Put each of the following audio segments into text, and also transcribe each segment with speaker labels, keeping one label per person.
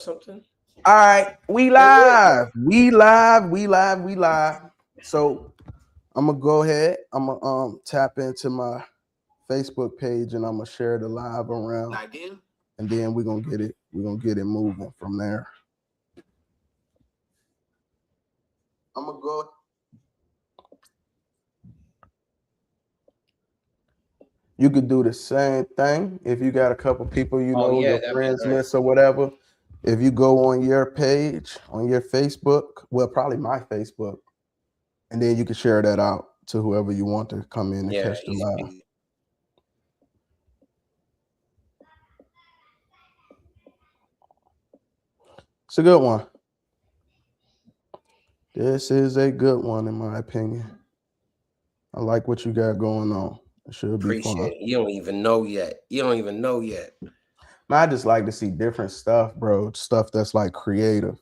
Speaker 1: something.
Speaker 2: All right, we live. So I'm gonna go ahead. I'm gonna tap into my Facebook page and I'm gonna share the live around.
Speaker 1: Idea.
Speaker 2: And then we're gonna get it. We're gonna get it moving from there. I'm gonna go. You could do the same thing if you got a couple people your friends list or whatever. If you go on your page, on your Facebook, well, probably my Facebook, and then you can share that out to whoever you want to come in and catch the live. It's a good one. This is a good one, in my opinion. I like what you got going on. It should be fun.
Speaker 1: You don't even know yet.
Speaker 2: I just like to see different stuff, bro. Stuff that's like creative.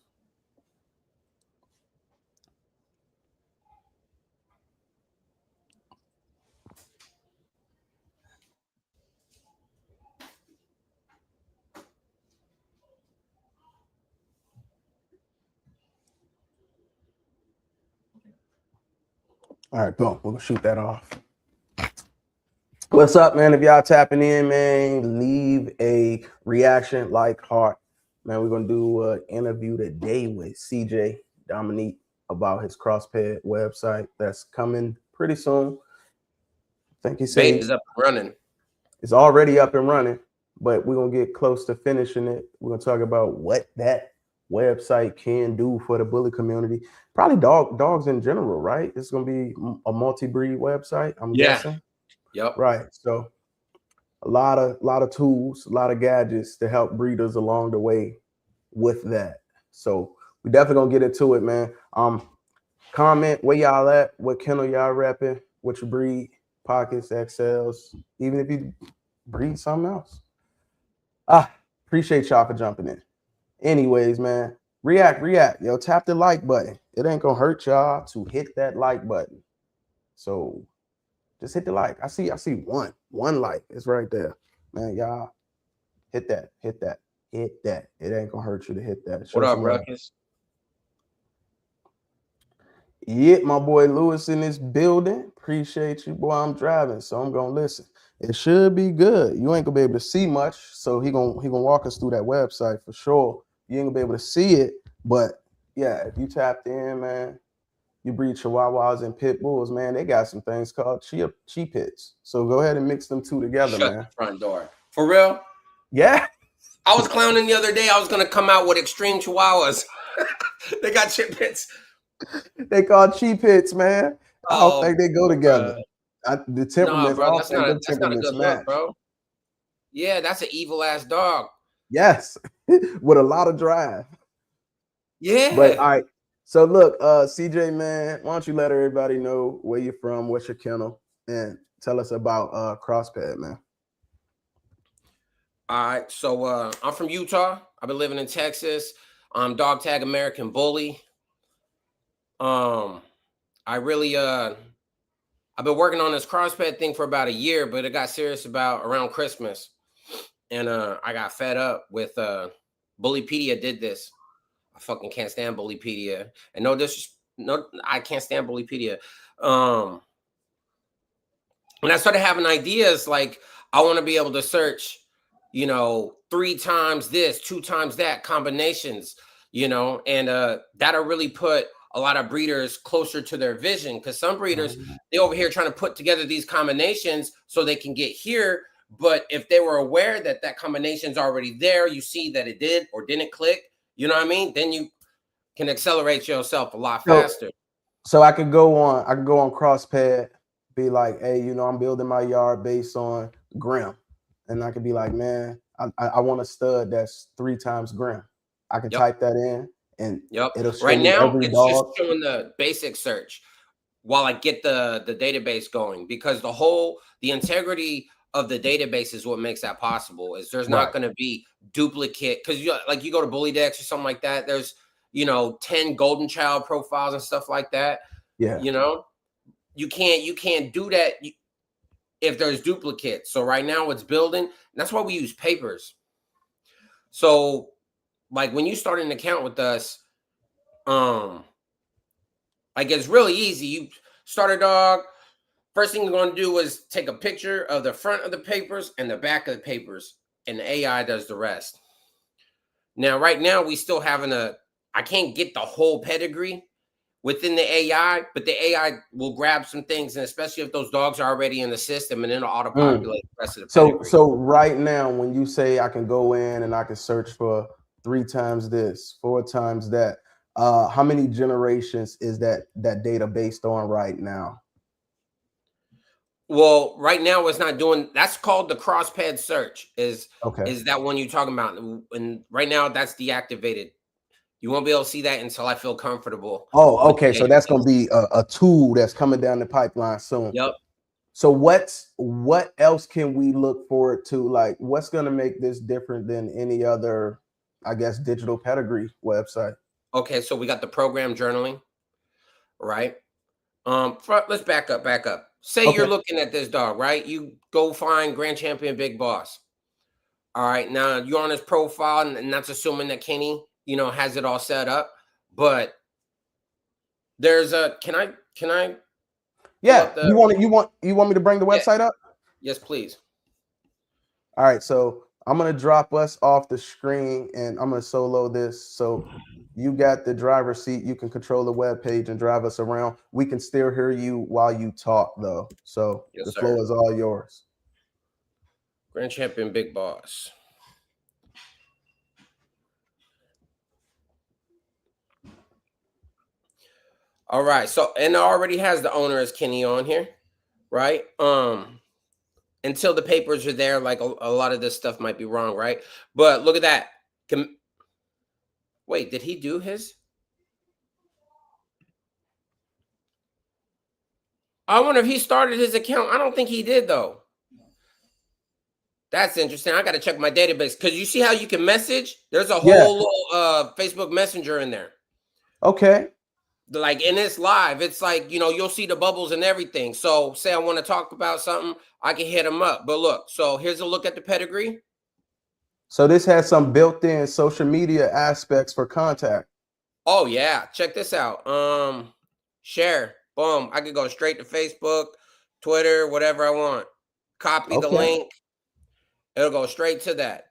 Speaker 2: All right, boom. We're gonna shoot that off. What's up, man? If y'all tapping in, man, leave a reaction, like, heart. Man, we're gonna do an interview today with CJ Dominique about his Crossped website that's coming pretty soon. I think he said
Speaker 1: it's up and running.
Speaker 2: It's already up and running, but we're gonna get close to finishing it. We're gonna talk about what that website can do for the bully community. Probably dogs in general, right? It's gonna be a multi-breed website, I'm guessing.
Speaker 1: Yep.
Speaker 2: Right. So a lot of tools, a lot of gadgets to help breeders along the way with that. So we definitely gonna get into it, man. Comment where y'all at, what kennel y'all repping, what you breed, pockets, XLs, even if you breed something else. Appreciate y'all for jumping in. Anyways, man, react. Yo, tap the like button. It ain't gonna hurt y'all to hit that like button. So just hit the like. I see one like. It's right there. Man, y'all hit that. It ain't gonna hurt you to hit that.
Speaker 1: What up, Ruckus?
Speaker 2: Yeah, my boy Lewis in this building. Appreciate you, boy. I'm driving, so I'm gonna listen. It should be good. You ain't gonna be able to see much, so he gonna walk us through that website for sure. You ain't gonna be able to see it, but yeah, if you tapped in, man, you breed Chihuahuas and Pit Bulls, man, they got some things called Cheez-Its. So go ahead and mix them two together, man.
Speaker 1: The front door. For real?
Speaker 2: Yeah.
Speaker 1: I was clowning the other day. I was gonna come out with extreme Chihuahuas. They got Cheez-Its.
Speaker 2: They call Cheez-Its, man. I don't think they go together. The temperaments,
Speaker 1: bro, that's not a good look, bro. Yeah, that's an evil ass dog.
Speaker 2: Yes, with a lot of drive.
Speaker 1: Yeah.
Speaker 2: But all right. So look, CJ, man, why don't you let everybody know where you're from, what's your kennel, and tell us about Crossped, man.
Speaker 1: All right. So I'm from Utah. I've been living in Texas. I'm dog tag American Bully. I really I've been working on this Crossped thing for about a year, but it got serious about around Christmas. And I got fed up with Bullypedia did this. I fucking can't stand Bullypedia. And I can't stand Bullypedia. When I started having ideas, like I want to be able to search, 3 times this, 2 times that combinations, and that'll really put a lot of breeders closer to their vision, because some breeders, they over here trying to put together these combinations so they can get here. But if they were aware that that combination's already there, you see that it did or didn't click, you know what I mean? Then you can accelerate yourself a lot faster.
Speaker 2: So I could go on Crossped, be like, hey, I'm building my yard based on Grim. And I could be like, man, I want a stud that's 3 times Grim. I can type that in. And it'll show
Speaker 1: right
Speaker 2: me
Speaker 1: now
Speaker 2: every
Speaker 1: it's
Speaker 2: dog.
Speaker 1: just showing the basic search while I get the database going, because the integrity of the database is what makes that possible. Is there's not going to be duplicate, because you go to Bullydex or something like that, there's 10 golden child profiles and stuff like that.
Speaker 2: Yeah,
Speaker 1: you can't do that if there's duplicates. So right now it's building, and that's why we use papers. So like when you start an account with us, like it's really easy. You start a dog. First thing you're going to do is take a picture of the front of the papers and the back of the papers, and the AI does the rest. Now, right now, we still having I can't get the whole pedigree within the AI, but the AI will grab some things, and especially if those dogs are already in the system, and it'll auto-populate the rest of the pedigree.
Speaker 2: So right now, when you say I can go in and I can search for 3 times this, 4 times that, how many generations is that data based on right now?
Speaker 1: Well, right now it's not doing. That's called the Crossped search. Is
Speaker 2: Okay.
Speaker 1: that one you're talking about? And right now that's deactivated. You won't be able to see that until I feel comfortable.
Speaker 2: Oh,
Speaker 1: With the
Speaker 2: okay. So that's going
Speaker 1: database.
Speaker 2: to be a tool that's coming down the pipeline soon.
Speaker 1: Yep.
Speaker 2: So what else can we look forward to? Like, what's going to make this different than any other, I guess, digital pedigree website?
Speaker 1: Okay, so we got the program journaling, right? Let's back up. Say you're
Speaker 2: Okay.
Speaker 1: looking at this dog, right? You go find Grand Champion Big Boss. All right, now you're on his profile, and that's assuming that Kenny, has it all set up. But there's a can I pull
Speaker 2: Yeah.
Speaker 1: up the
Speaker 2: You want me to bring the
Speaker 1: yeah,
Speaker 2: website up?
Speaker 1: yes, please.
Speaker 2: All right, so I'm gonna drop us off the screen and I'm gonna solo this. So you got the driver's seat, you can control the web page and drive us around. We can still hear you while you talk though. So
Speaker 1: Yes,
Speaker 2: the
Speaker 1: sir.
Speaker 2: floor is all yours.
Speaker 1: Grand Champion Big Boss. All right, so and it already has the owner as Kenny on here, right? Until the papers are there, like a lot of this stuff might be wrong, right? But look at that. Wait, did he do his? I wonder if he started his account. I don't think he did though. That's interesting. I got to check my database because you see how you can message. There's a
Speaker 2: Yeah.
Speaker 1: whole little Facebook Messenger in there.
Speaker 2: Okay.
Speaker 1: Like in this live, it's like you'll see the bubbles and everything. So say I want to talk about something, I can hit him up. But look, so here's a look at the pedigree.
Speaker 2: So this has some built-in social media aspects for contact.
Speaker 1: Oh yeah, check this out. Share. Boom. I could go straight to Facebook, Twitter, whatever I want. Copy the
Speaker 2: Okay.
Speaker 1: link. It'll go straight to that.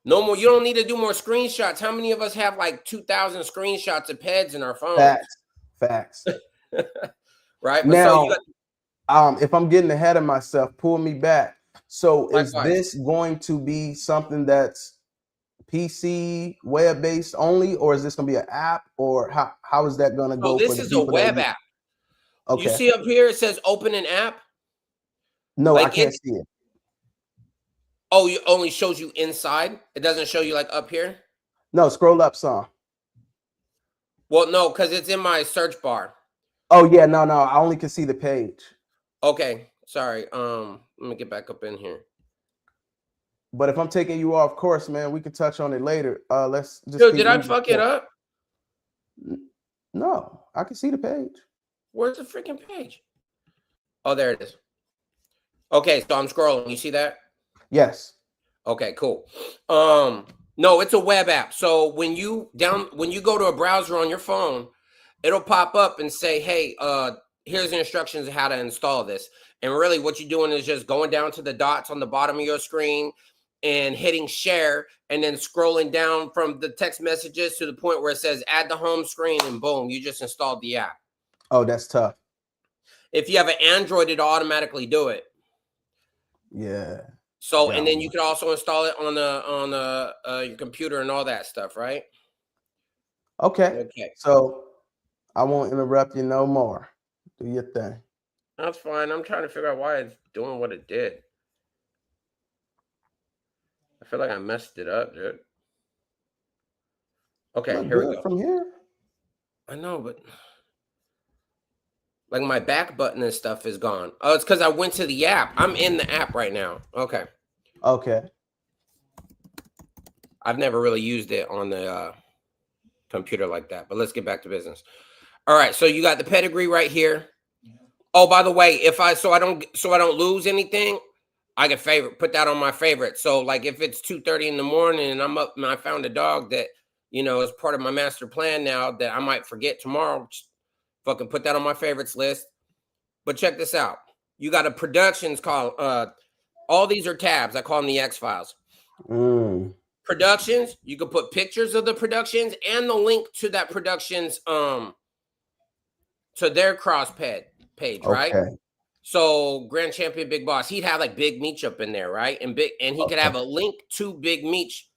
Speaker 1: No more. You don't need to do more screenshots. How many of us have like 2,000 screenshots of peds in our phones?
Speaker 2: Facts.
Speaker 1: Right. But so you
Speaker 2: Now,
Speaker 1: got
Speaker 2: if I'm getting ahead of myself, pull me back. So is
Speaker 1: likewise.
Speaker 2: this going to be something that's PC web based only, or is this going to be an app, or how is that going to
Speaker 1: So
Speaker 2: go for
Speaker 1: this
Speaker 2: the
Speaker 1: is a
Speaker 2: people that
Speaker 1: web
Speaker 2: you?
Speaker 1: app. You
Speaker 2: Okay.
Speaker 1: see up here, it says open an app.
Speaker 2: No, I
Speaker 1: Like
Speaker 2: can't
Speaker 1: it.
Speaker 2: see it.
Speaker 1: Oh, it only shows you inside. It doesn't show you like up here.
Speaker 2: No, scroll up some.
Speaker 1: Well, no, because it's in my search bar.
Speaker 2: Oh yeah, no, I only can see the page.
Speaker 1: Okay, sorry. Let me get back up in here.
Speaker 2: But if I'm taking you off course, man, we can touch on it later. Let's just
Speaker 1: Dude,
Speaker 2: keep
Speaker 1: did I
Speaker 2: moving
Speaker 1: fuck it
Speaker 2: forward.
Speaker 1: up?
Speaker 2: No, I can see the page.
Speaker 1: Where's the freaking page? Oh, there it is. Okay, so I'm scrolling. You see that?
Speaker 2: Yes.
Speaker 1: Okay, cool. No, it's a web app. So when you go to a browser on your phone, it'll pop up and say, "Hey, here's the instructions of how to install this." And really, what you're doing is just going down to the dots on the bottom of your screen and hitting share, and then scrolling down from the text messages to the point where it says "Add the home screen," and boom, you just installed the app.
Speaker 2: Oh, that's tough.
Speaker 1: If you have an Android, it'll automatically do it.
Speaker 2: Yeah.
Speaker 1: So, and
Speaker 2: Yeah.
Speaker 1: then you can also install it on your computer and all that stuff, right?
Speaker 2: Okay.
Speaker 1: Okay,
Speaker 2: So I won't interrupt you no more. Do your thing.
Speaker 1: that's fine. I'm trying to figure out why it's doing what it did. I feel like I messed it up, dude. Okay,
Speaker 2: Look
Speaker 1: here we
Speaker 2: good
Speaker 1: go.
Speaker 2: from here.
Speaker 1: I know, but like my back button and stuff is gone. Oh, it's because I went to the app. I'm in the app right now. Okay.
Speaker 2: Okay.
Speaker 1: I've never really used it on the computer like that, but let's get back to business. All right, so you got the pedigree right here. Oh, by the way, if I don't lose anything, I can put that on my favorite. So like if it's 2:30 in the morning and I'm up and I found a dog that, you know, is part of my master plan now that I might forget tomorrow, fucking put that on my favorites list. But check this out. You got a productions call. All these are tabs. I call them the X files. Productions. You can put pictures of the productions and the link to that productions to their Crossped page, right?
Speaker 2: Okay.
Speaker 1: So Grand Champion Big Boss, he'd have like Big Meech up in there, right? And he could have a link to Big Meech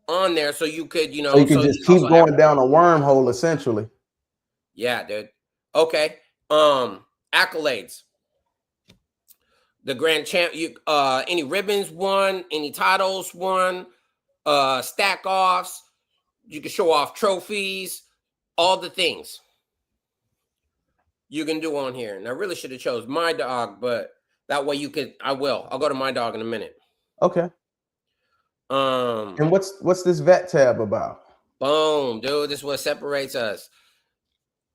Speaker 1: on there, so you could, you know,
Speaker 2: So you can just keep going down a wormhole, essentially.
Speaker 1: Yeah, dude. Okay. Accolades. The grand champ, any ribbons won, any titles won, stack offs, you can show off trophies, all the things you can do on here. And I really should have chose My Dog, but that way you could, I'll go to My Dog in a minute.
Speaker 2: Okay. And what's this vet tab about?
Speaker 1: Boom, dude, this is what separates us.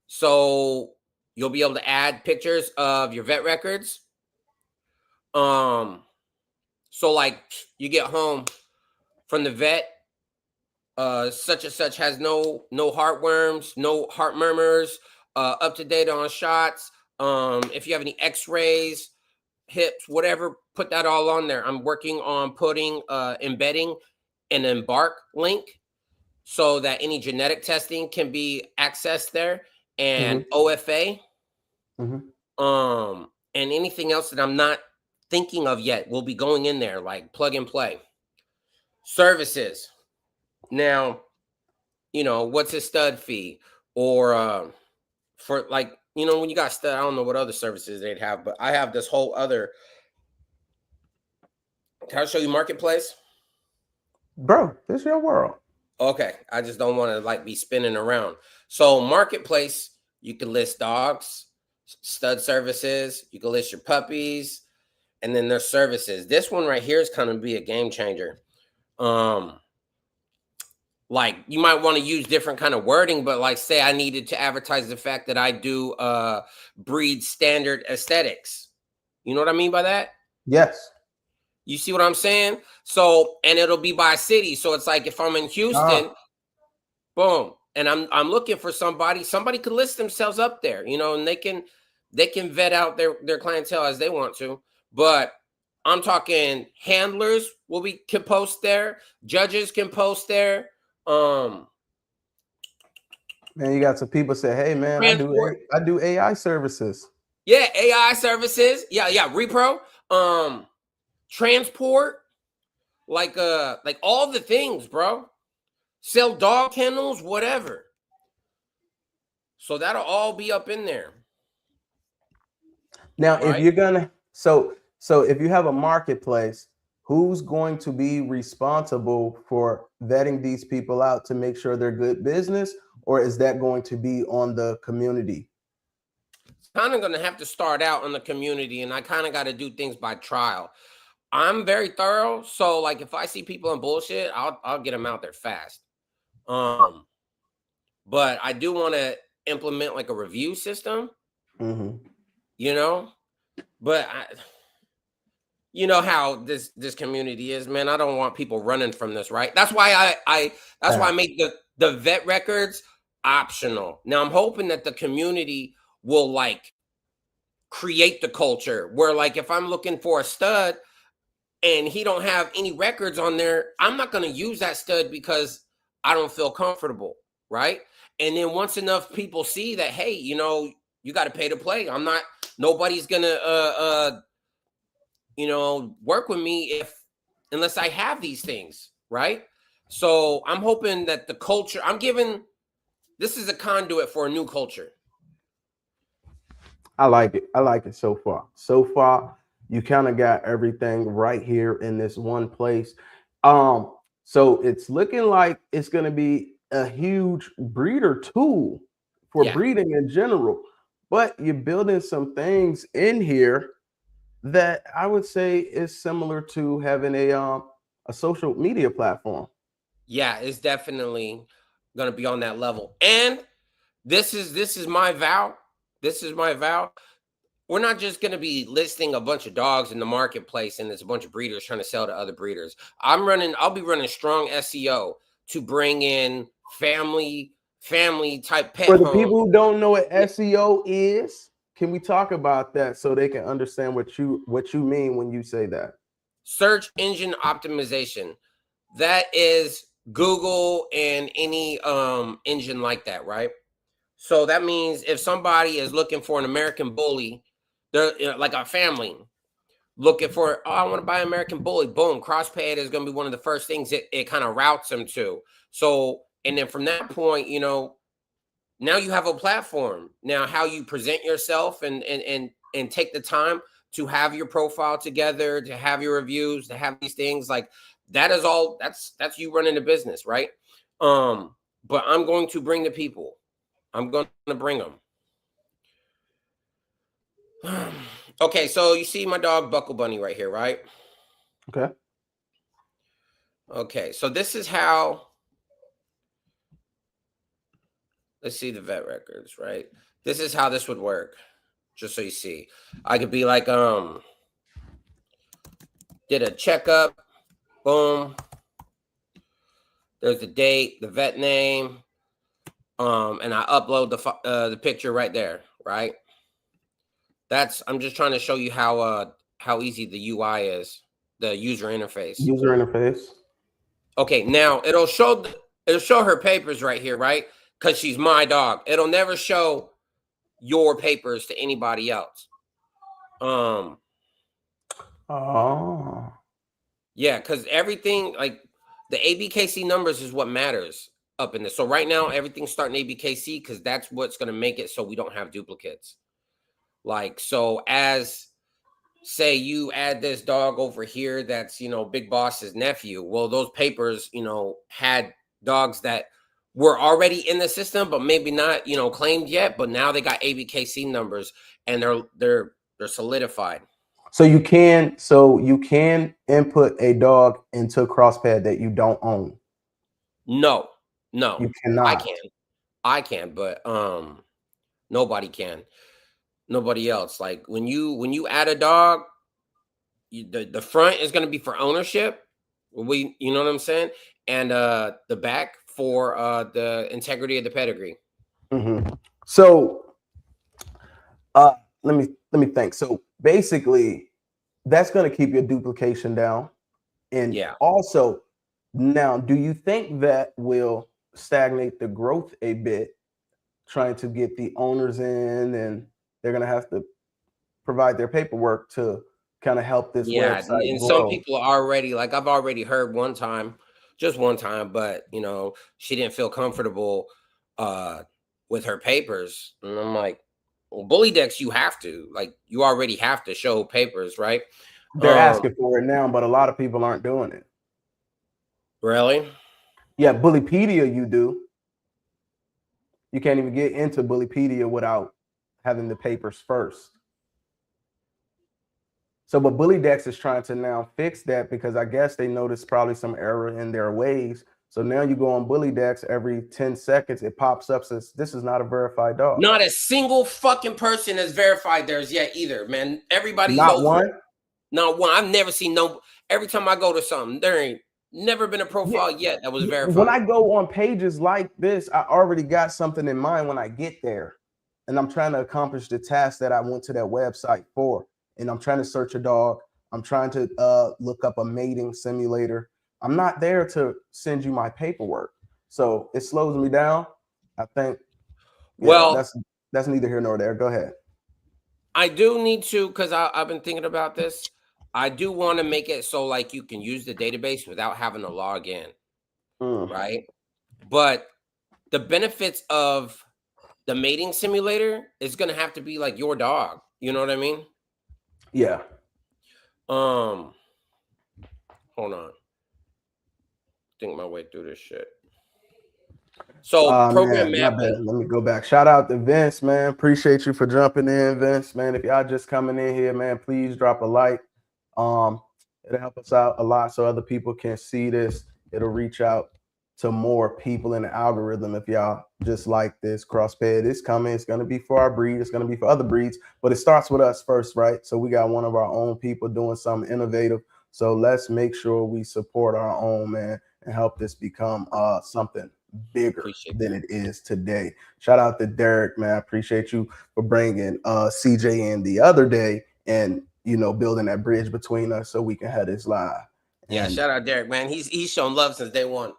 Speaker 1: So you'll be able to add pictures of your vet records. So like you get home from the vet, such and such has no heartworms, no heart murmurs, up to date on shots. If you have any x-rays, hips, whatever, put that all on there. I'm working on putting embedding an Embark link so that any genetic testing can be accessed there, and OFA, and anything else that I'm not thinking of yet will be going in there, like plug and play. Services. Now, you know, what's a stud fee? Or for like, you know, when you got stud, I don't know what other services they'd have, but I have this whole other. Can I show you Marketplace?
Speaker 2: Bro, this is your world.
Speaker 1: Okay. I just don't want to like be spinning around. So Marketplace, you can list dogs, stud services, you can list your puppies, and then there's services. This one right here is kind of be a game changer. Like you might want to use different kind of wording, but like say I needed to advertise the fact that I do breed standard aesthetics. You know what I mean by that?
Speaker 2: Yes.
Speaker 1: You see what I'm saying? So, and it'll be by city. So it's like if I'm in Houston, boom, and I'm looking for somebody could list themselves up there, you know, and they can vet out their clientele as they want to. But I'm talking handlers can post there, judges can post there. Man,
Speaker 2: you got some people say, "Hey, man, I do AI services."
Speaker 1: Yeah, AI services. Yeah, repro. Transport, like all the things, bro. Sell dog kennels, whatever. So that'll all be up in there.
Speaker 2: Now, if you're gonna so if you have a marketplace, who's going to be responsible for vetting these people out to make sure they're good business, or is that going to be on the community?
Speaker 1: It's kind of going to have to start out on the community, and I kind of got to do things by trial. I'm very thorough, so like if I see people in bullshit, I'll get them out there fast. But I do want to implement like a review system, you know, but you know how this community is, man. I don't want people running from this, right? That's why I make the vet records optional. Now I'm hoping that the community will like create the culture where like if I'm looking for a stud and he don't have any records on there, I'm not going to use that stud because I don't feel comfortable, right? And then once enough people see that, hey, you know, you got to pay to play. Nobody's going to you know, work with me unless I have these things, right? So I'm hoping that the culture this is a conduit for a new culture.
Speaker 2: I like it so far. So far, you kind of got everything right here in this one place. So it's looking like it's going to be a huge breeder tool for breeding in general, but you're building some things in here that I would say is similar to having a social media platform.
Speaker 1: Yeah, it's definitely going to be on that level. And this is my vow. This is my vow. we're not just going to be listing a bunch of dogs in the marketplace and there's a bunch of breeders trying to sell to other breeders. I'll be running strong SEO to bring in family type pet
Speaker 2: For the
Speaker 1: homes.
Speaker 2: people who don't know what SEO is, can we talk about that so they can understand what you mean when you say that?
Speaker 1: Search engine optimization. That is Google and any engine like that, right? So that means if somebody is looking for an American Bully, they're like a family looking for, oh, I want to buy American Bully. Boom, Crossped is going to be one of the first things it kind of routes them to. So, and then from that point, now you have a platform. Now, how you present yourself and take the time to have your profile together, to have your reviews, to have these things like that is all. That's you running a business, right? But I'm going to bring the people. I'm going to bring them. Okay, so you see my dog Buckle Bunny right here, right?
Speaker 2: Okay.
Speaker 1: Okay, so this is how. Let's see the vet records, right? This is how this would work. Just so you see, I could be like, did a checkup, boom. There's the date, the vet name, and I upload the picture right there, right? I'm just trying to show you how easy the UI is, the user interface.
Speaker 2: User interface.
Speaker 1: Okay, now it'll show her papers right here, right? Because she's my dog. It'll never show your papers to anybody else. Oh. Yeah, because everything like the ABKC numbers is what matters up in this. So right now everything's starting ABKC because that's what's going to make it so we don't have duplicates. Like, so as say you add this dog over here that's, Big Boss's nephew. Well, those papers, had dogs that were already in the system, but maybe not, claimed yet. But now they got ABKC numbers and they're solidified.
Speaker 2: So you can input a dog into Crossped that you don't own.
Speaker 1: No,
Speaker 2: you cannot.
Speaker 1: I can, but nobody can. Nobody else. Like when you add a dog, the front is going to be for ownership. You know what I'm saying? And the back for the integrity of the pedigree.
Speaker 2: Mm-hmm. So let me think. So basically, that's going to keep your duplication down. And
Speaker 1: yeah.
Speaker 2: Also, now, do you think that will stagnate the growth a bit, trying to get the owners in, and they're going to have to provide their paperwork to kind of help this website
Speaker 1: and
Speaker 2: grow?
Speaker 1: some people are already, like, I've already heard just one time, but she didn't feel comfortable with her papers, and I'm like, well, Bully Decks, you already have to show papers, right?
Speaker 2: They're asking for it now, but a lot of people aren't doing it.
Speaker 1: Really?
Speaker 2: Yeah, Bullypedia, you do. You can't even get into Bullypedia without having the papers first. So, but Bully Decks is trying to now fix that because I guess they noticed probably some error in their ways. So now you go on Bully Decks, every 10 seconds, it pops up, says this is not a verified dog.
Speaker 1: Not a single fucking person has verified theirs yet either, man. Everybody's
Speaker 2: not
Speaker 1: over.
Speaker 2: One?
Speaker 1: Not one. I've never seen every time I go to something, there ain't never been a profile yet that was verified.
Speaker 2: When I go on pages like this, I already got something in mind when I get there. And I'm trying to accomplish the task that I went to that website for. And I'm trying to search a dog. I'm trying to look up a mating simulator. I'm not there to send you my paperwork. So it slows me down. I think, that's neither here nor there. Go ahead.
Speaker 1: I do need to, because I've been thinking about this. I do want to make it so like you can use the database without having to log in, right? But the benefits of the mating simulator is going to have to be like your dog. You know what I mean?
Speaker 2: Yeah.
Speaker 1: Hold on. Think my way through this shit. So program mapping.
Speaker 2: Let me go back. Shout out to Vince, man. Appreciate you for jumping in, Vince, man. If y'all just coming in here, man, please drop a like. It'll help us out a lot so other people can see this. It'll reach out to more people in the algorithm. If y'all just like this, Crossped is coming. It's going to be for our breed. It's going to be for other breeds, but it starts with us first, right? So we got one of our own people doing something innovative. So let's make sure we support our own, man, and help this become something bigger
Speaker 1: Appreciate
Speaker 2: than
Speaker 1: that.
Speaker 2: it is today. Shout out to Derek, man. I appreciate you for bringing CJ in the other day and, you know, building that bridge between us so we can have this live.
Speaker 1: Yeah,
Speaker 2: And
Speaker 1: shout out Derek, man. He's shown love since day one.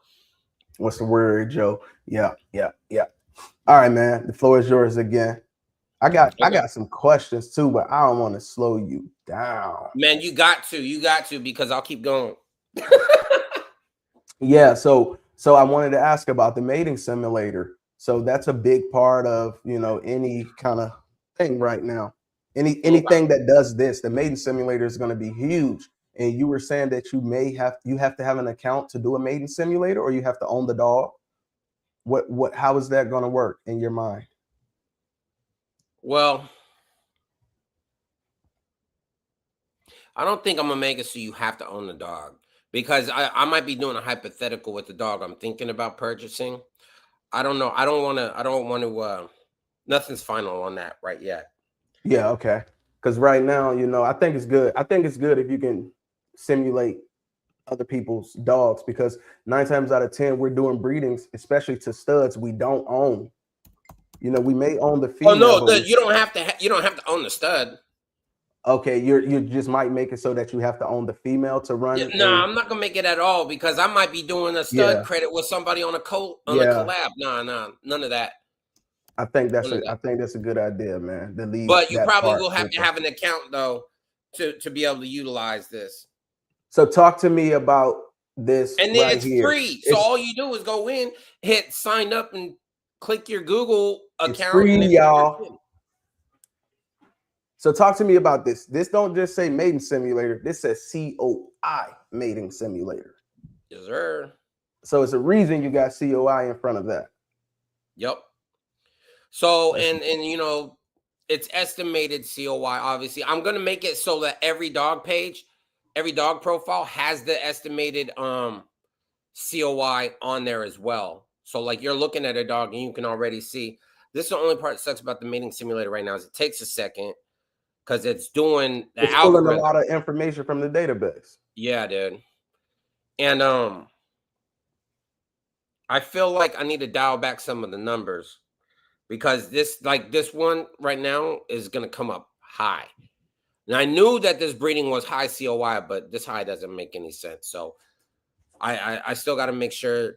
Speaker 2: what's the word, Joe? Yeah. All right, man. The floor is yours again. I
Speaker 1: Okay.
Speaker 2: got some questions too, but I don't want to slow you down.
Speaker 1: Man, you got to, because I'll keep going.
Speaker 2: Yeah, so I wanted to ask about the mating simulator. So that's a big part of, you know, any kind of thing right now.
Speaker 1: Okay.
Speaker 2: Anything that does this, the mating simulator is going to be huge. And you were saying that you have to have an account to do a mating simulator, or you have to own the dog. How is that going to work in your mind?
Speaker 1: Well, I don't think I'm gonna make it so you have to own the dog, because I might be doing a hypothetical with the dog I'm thinking about purchasing. I don't know. I don't want to. Nothing's final on that right yet.
Speaker 2: Yeah, okay. Because right now, you know, I think it's good. I think it's good if you can simulate other people's dogs, because 9 times out of 10 we're doing breedings, especially to studs we don't own. You know, we may own the
Speaker 1: Oh
Speaker 2: female,
Speaker 1: no,
Speaker 2: but
Speaker 1: you don't have to. You don't have to own the stud.
Speaker 2: okay, you just might make it so that you have to own the female to
Speaker 1: Yeah,
Speaker 2: run
Speaker 1: no,
Speaker 2: a
Speaker 1: I'm not gonna make it at all, because I might be doing a stud
Speaker 2: yeah,
Speaker 1: credit with somebody on a
Speaker 2: yeah.
Speaker 1: collab. No, none of that.
Speaker 2: I think
Speaker 1: None of
Speaker 2: I
Speaker 1: that.
Speaker 2: think that's a good idea, man. To leave
Speaker 1: But you
Speaker 2: that
Speaker 1: probably
Speaker 2: part
Speaker 1: will have to
Speaker 2: simple.
Speaker 1: have an account though to be able to utilize this.
Speaker 2: So talk to me about this
Speaker 1: And then
Speaker 2: right
Speaker 1: it's
Speaker 2: here.
Speaker 1: free. So all you do is go in, hit sign up, and click your Google
Speaker 2: It's
Speaker 1: account,
Speaker 2: free,
Speaker 1: and you're
Speaker 2: y'all.
Speaker 1: in.
Speaker 2: So talk to me about this. This don't just say mating simulator. This says COI mating simulator.
Speaker 1: Yes, sir.
Speaker 2: So it's a reason you got COI in front of that.
Speaker 1: Yep. So
Speaker 2: That's
Speaker 1: and you know, it's estimated COI. Obviously, I'm gonna make it so that every dog page, every dog profile has the estimated COI on there as well. So like you're looking at a dog and you can already see. This is the only part that sucks about the mating simulator right now, is it takes a second because it's doing the
Speaker 2: it's pulling a
Speaker 1: algorithm.
Speaker 2: lot of information from the database.
Speaker 1: Yeah, dude. And I feel like I need to dial back some of the numbers, because this one right now is gonna come up high. And I knew that this breeding was high COI, but this high doesn't make any sense. So I still got to make sure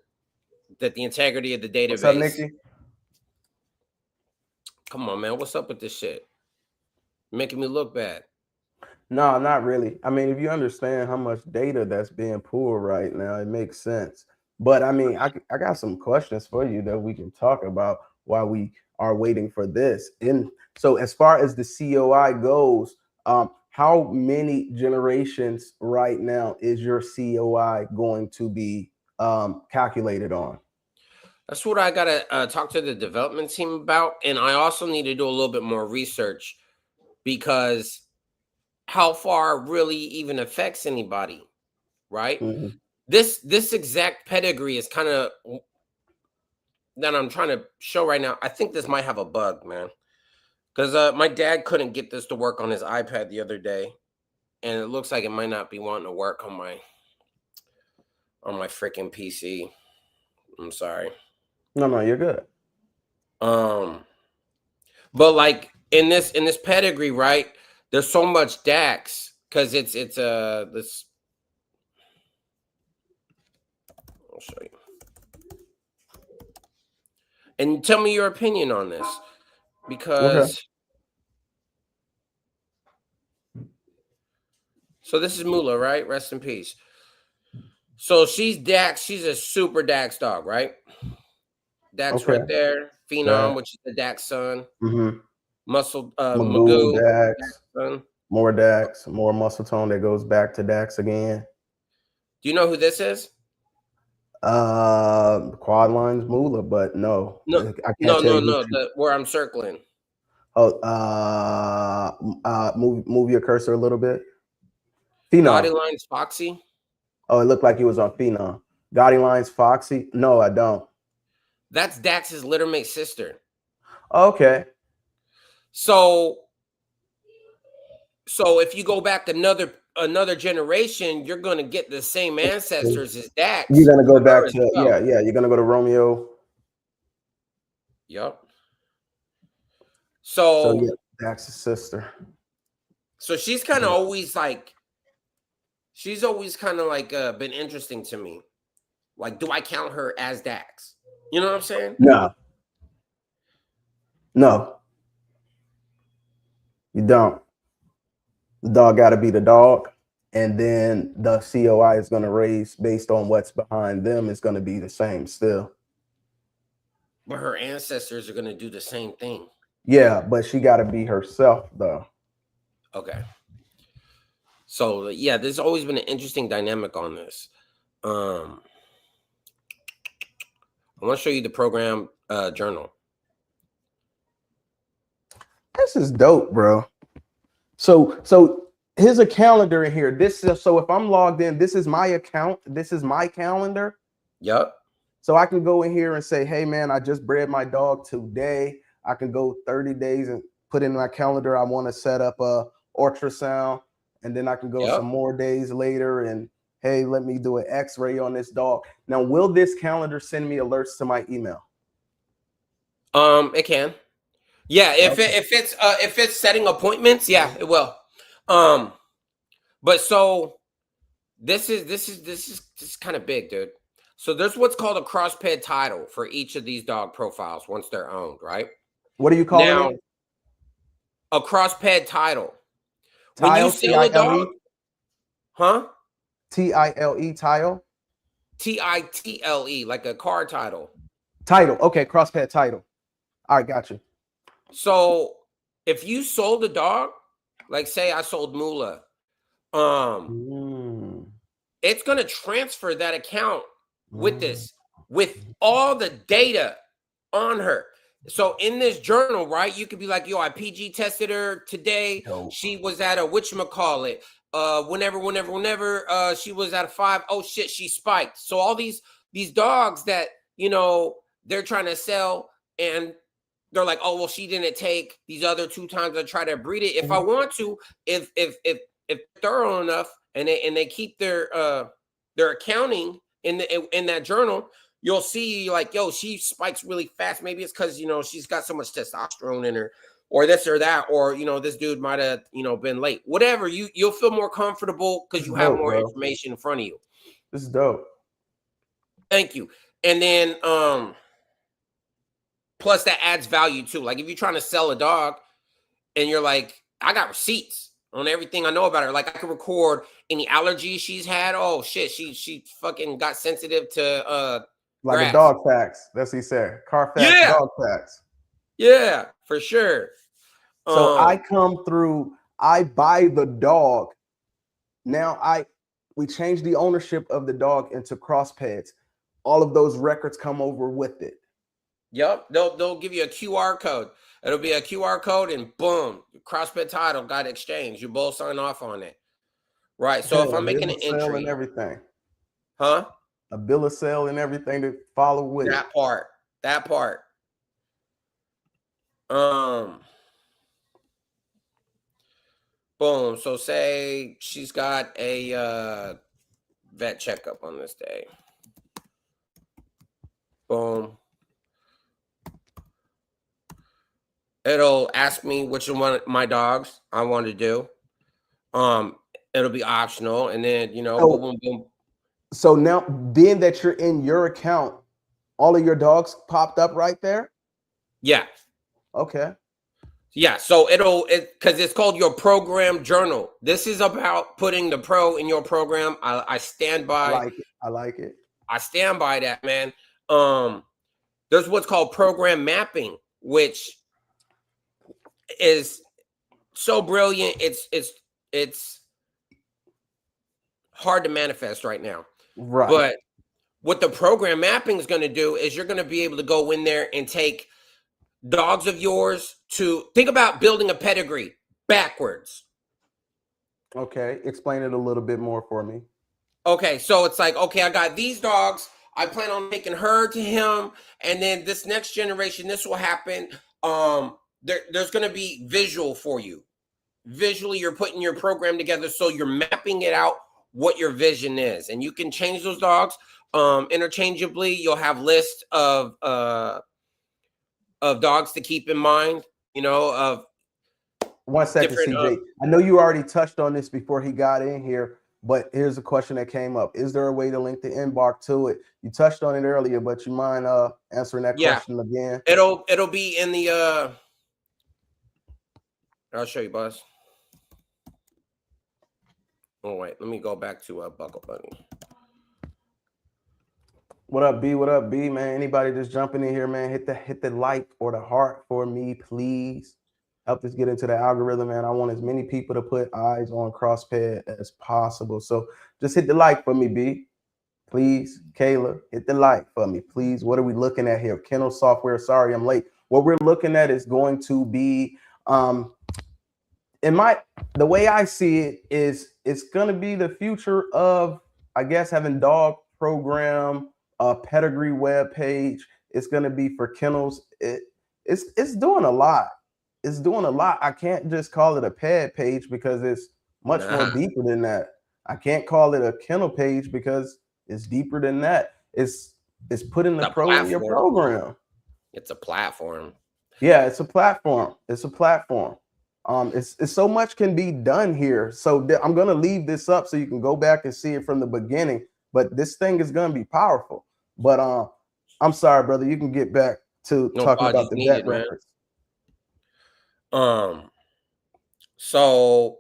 Speaker 1: that the integrity of the
Speaker 2: What's up,
Speaker 1: database.
Speaker 2: Nikki?
Speaker 1: Come on, man. What's up with this shit? Making me look bad.
Speaker 2: No, not really. I mean, if you understand how much data that's being pulled right now, it makes sense. But I mean, I got some questions for you that we can talk about while we are waiting for this. And so, as far as the COI goes, how many generations right now is your COI going to be calculated on?
Speaker 1: That's what I got to talk to the development team about. And I also need to do a little bit more research, because how far it really even affects anybody, right?
Speaker 2: Mhm.
Speaker 1: This exact pedigree is kind of that I'm trying to show right now. I think this might have a bug, man, because my dad couldn't get this to work on his iPad the other day, and it looks like it might not be wanting to work on my freaking PC. I'm sorry.
Speaker 2: No, you're good.
Speaker 1: But like in this pedigree, right? There's so much DAX, because it's this. I'll show you. And tell me your opinion on this,
Speaker 2: Okay.
Speaker 1: because so this is Mula, right? Rest in peace. So she's Dax. She's a super Dax dog, right? Dax
Speaker 2: Okay.
Speaker 1: right there. Phenom,
Speaker 2: Dax.
Speaker 1: which is the Dax son.
Speaker 2: Mm-hmm.
Speaker 1: Muscle
Speaker 2: Magoo,
Speaker 1: Magoo,
Speaker 2: Dax.
Speaker 1: son.
Speaker 2: More Dax, more muscle tone that goes back to Dax again.
Speaker 1: Do you know who this is?
Speaker 2: Quad lines Moolah, but no,
Speaker 1: No,
Speaker 2: I can't tell you who she.
Speaker 1: where I'm circling.
Speaker 2: Oh, move your cursor a little bit.
Speaker 1: Body
Speaker 2: Phenom.
Speaker 1: lines Foxy.
Speaker 2: Oh, it looked like he was on Phenom. Gotti Line's Foxy? No, I don't.
Speaker 1: That's Dax's littermate sister.
Speaker 2: Okay.
Speaker 1: So if you go back another generation, you're gonna get the same ancestors as Dax.
Speaker 2: You're gonna go back to
Speaker 1: well.
Speaker 2: yeah. You're gonna go to Romeo.
Speaker 1: Yep.
Speaker 2: So
Speaker 1: So
Speaker 2: yeah, Dax's sister.
Speaker 1: So she's kind of always like, been interesting to me. Like, do I count her as Dax? You know what I'm saying?
Speaker 2: No. No. You don't. The dog got to be the dog. And then the COI is going to raise based on what's behind them. It's going to be the same still.
Speaker 1: But her ancestors are going to do the same thing.
Speaker 2: Yeah, but she got to be herself, though.
Speaker 1: Okay. So, yeah, there's always been an interesting dynamic on this. I want to show you the program journal.
Speaker 2: This is dope, bro. So here's a calendar in here. This is, so if I'm logged in, this is my account. This is my calendar.
Speaker 1: Yep.
Speaker 2: So I can go in here and say, hey, man, I just bred my dog today. I can go 30 days and put in my calendar. I want to set up a ultrasound. And then I can go some more days later and, hey, let me do an x-ray on this dog. Now, will this calendar send me alerts to my email?
Speaker 1: It can. Yeah, if it's setting appointments, yeah, it will. But so this is kind of big, dude. So there's what's called a Crossped title for each of these dog profiles once they're owned, right?
Speaker 2: What do you call it?
Speaker 1: A Crossped title.
Speaker 2: Tile,
Speaker 1: when you sell a dog, huh?
Speaker 2: T-I-L-E, tile?
Speaker 1: T-I-T-L-E, like a car title.
Speaker 2: Title, okay, Crossped title. All right, got you.
Speaker 1: So if you sold a dog, like say I sold Mula, it's gonna transfer that account with all the data on her. So in this journal, right, you could be like, yo, I PG tested her today. She was at a whatchamacallit. Whenever she was at a 5, oh shit, she spiked. So all these dogs that, you know, they're trying to sell and they're like, oh, well, she didn't take these other 2 times I tried to breed it. If I want to, if thorough enough and they keep their accounting in that journal, you'll see like, yo, she spikes really fast. Maybe it's because, you know, she's got so much testosterone in her or this or that, or, you know, this dude might have, you know, been late. Whatever, you'll feel more comfortable because you have more information in front of you.
Speaker 2: This is dope.
Speaker 1: Thank you. And then plus that adds value too. Like if you're trying to sell a dog and you're like, I got receipts on everything I know about her. Like I can record any allergies she's had. Oh shit, she fucking got sensitive to
Speaker 2: like
Speaker 1: grass.
Speaker 2: a dog facts. That's what he said. Car facts, dog facts.
Speaker 1: Yeah, for sure.
Speaker 2: So I come through, I buy the dog. Now we change the ownership of the dog into Crosspeds. All of those records come over with it.
Speaker 1: Yep, they'll give you a QR code. It'll be a QR code, and boom, Crossped title got exchanged. You both sign off on it, right? So if I'm making an entry
Speaker 2: and everything,
Speaker 1: huh?
Speaker 2: A bill of sale and everything to follow with
Speaker 1: that part. Boom. So say she's got a vet checkup on this day. Boom. It'll ask me which one of my dogs I want to do. It'll be optional, and then you know, boom, boom, boom.
Speaker 2: So now, being that you're in your account, all of your dogs popped up right there.
Speaker 1: Yeah.
Speaker 2: Okay.
Speaker 1: Yeah. So because it's called your program journal. This is about putting the pro in your program. I stand by.
Speaker 2: I like it.
Speaker 1: I stand by that, man. There's what's called program mapping, which is so brilliant. It's hard to manifest right now.
Speaker 2: Right.
Speaker 1: But what the program mapping is going to do is you're going to be able to go in there and take dogs of yours to think about building a pedigree backwards.
Speaker 2: Okay. Explain it a little bit more for me.
Speaker 1: Okay, so it's like, okay, I got these dogs. I plan on taking her to him, and then this next generation, this will happen. There's going to be visual for you. Visually, you're putting your program together, so you're mapping it out what your vision is, and you can change those dogs interchangeably. You'll have lists of dogs to keep in mind. You know, of
Speaker 2: 1 second,
Speaker 1: different.
Speaker 2: CJ. I know you already touched on this before he got in here, but here's a question that came up. Is there a way to link the Embark to it? You touched on it earlier, but you mind answering that
Speaker 1: Yeah,
Speaker 2: question again?
Speaker 1: it'll be in the. I'll show you, boss. Oh wait, let me go back to Buckle Bunny.
Speaker 2: What up, B? What up, B, man? Anybody just jumping in here, man? Hit the like or the heart for me, please. Help us get into the algorithm, man. I want as many people to put eyes on Crossped as possible. So just hit the like for me, B. Please, Kayla, hit the like for me, please. What are we looking at here? Kennel software. Sorry, I'm late. What we're looking at is going to be the way I see it is it's gonna be the future of, I guess, having dog program, pedigree web page. It's gonna be for kennels. It's doing a lot. It's doing a lot. I can't just call it a ped page because it's much more deeper than that. I can't call it a kennel page because it's deeper than that. It's putting the pro in your program.
Speaker 1: It's a platform.
Speaker 2: Yeah, it's a platform. It's a platform. It's so much can be done here. So I'm gonna leave this up so you can go back and see it from the beginning. But this thing is gonna be powerful. But I'm sorry, brother. You can get back to talking about the vet records.
Speaker 1: So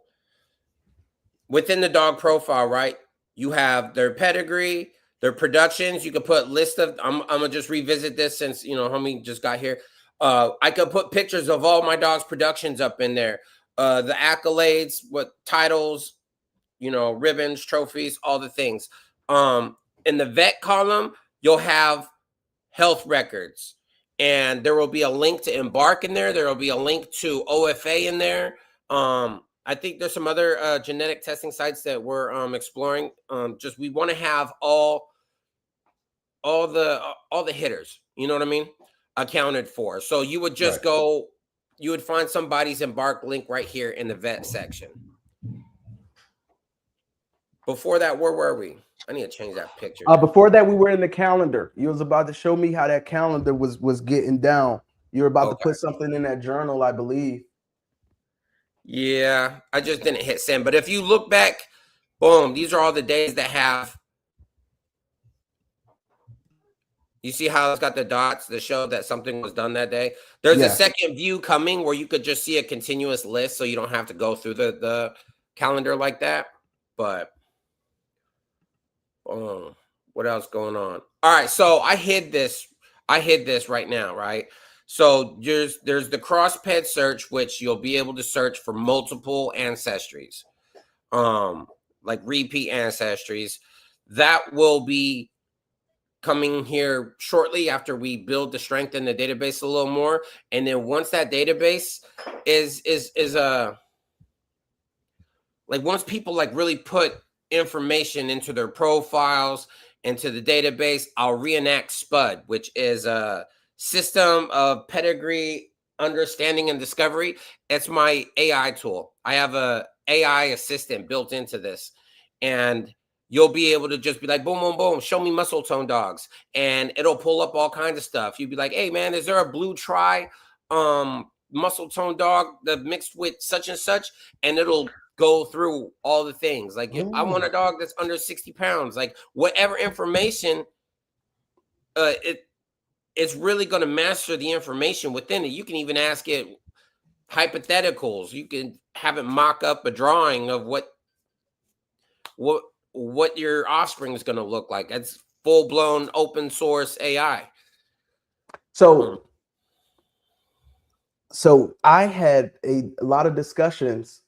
Speaker 1: within the dog profile, right? You have their pedigree, their productions. You could put list of. I'm gonna just revisit this since homie just got here. I could put pictures of all my dog's productions up in there. The accolades, what titles, ribbons, trophies, all the things. In the vet column, you'll have health records, and there will be a link to Embark in there. There will be a link to OFA in there. I think there's some other genetic testing sites that we're exploring. Just we want to have all the hitters. You know what I mean? Accounted for. So you would just go. You would find somebody's Embark link right here in the vet section. Before that, where were we? I need to change that picture.
Speaker 2: Before that, we were in the calendar. You was about to show me how that calendar was getting down. You were about to put something in that journal, I believe.
Speaker 1: Yeah, I just didn't hit send. But if you look back, boom, these are all the days that have. You see how it's got the dots that show that something was done that day? There's a second view coming where you could just see a continuous list, so you don't have to go through the calendar like that. But what else going on? All right, so I hid this right now, right? So there's the Crossped search, which you'll be able to search for multiple ancestries, like repeat ancestries. That will be coming here shortly after we build the strength in the database a little more. And then once that database is like once people like really put information into their profiles, into the database, I'll reenact SPUD, which is a system of pedigree understanding and discovery. It's my AI tool. I have a AI assistant built into this, and you'll be able to just be like, boom, boom, boom, show me muscle tone dogs. And it'll pull up all kinds of stuff. You'd be like, hey, man, is there a blue tri muscle tone dog that mixed with such and such? And it'll go through all the things. Like, I want a dog that's under 60 pounds. Like, whatever information, it's really going to master the information within it. You can even ask it hypotheticals. You can have it mock up a drawing of what your offspring is going to look like. It's full-blown open source AI.
Speaker 2: So I had a lot of discussions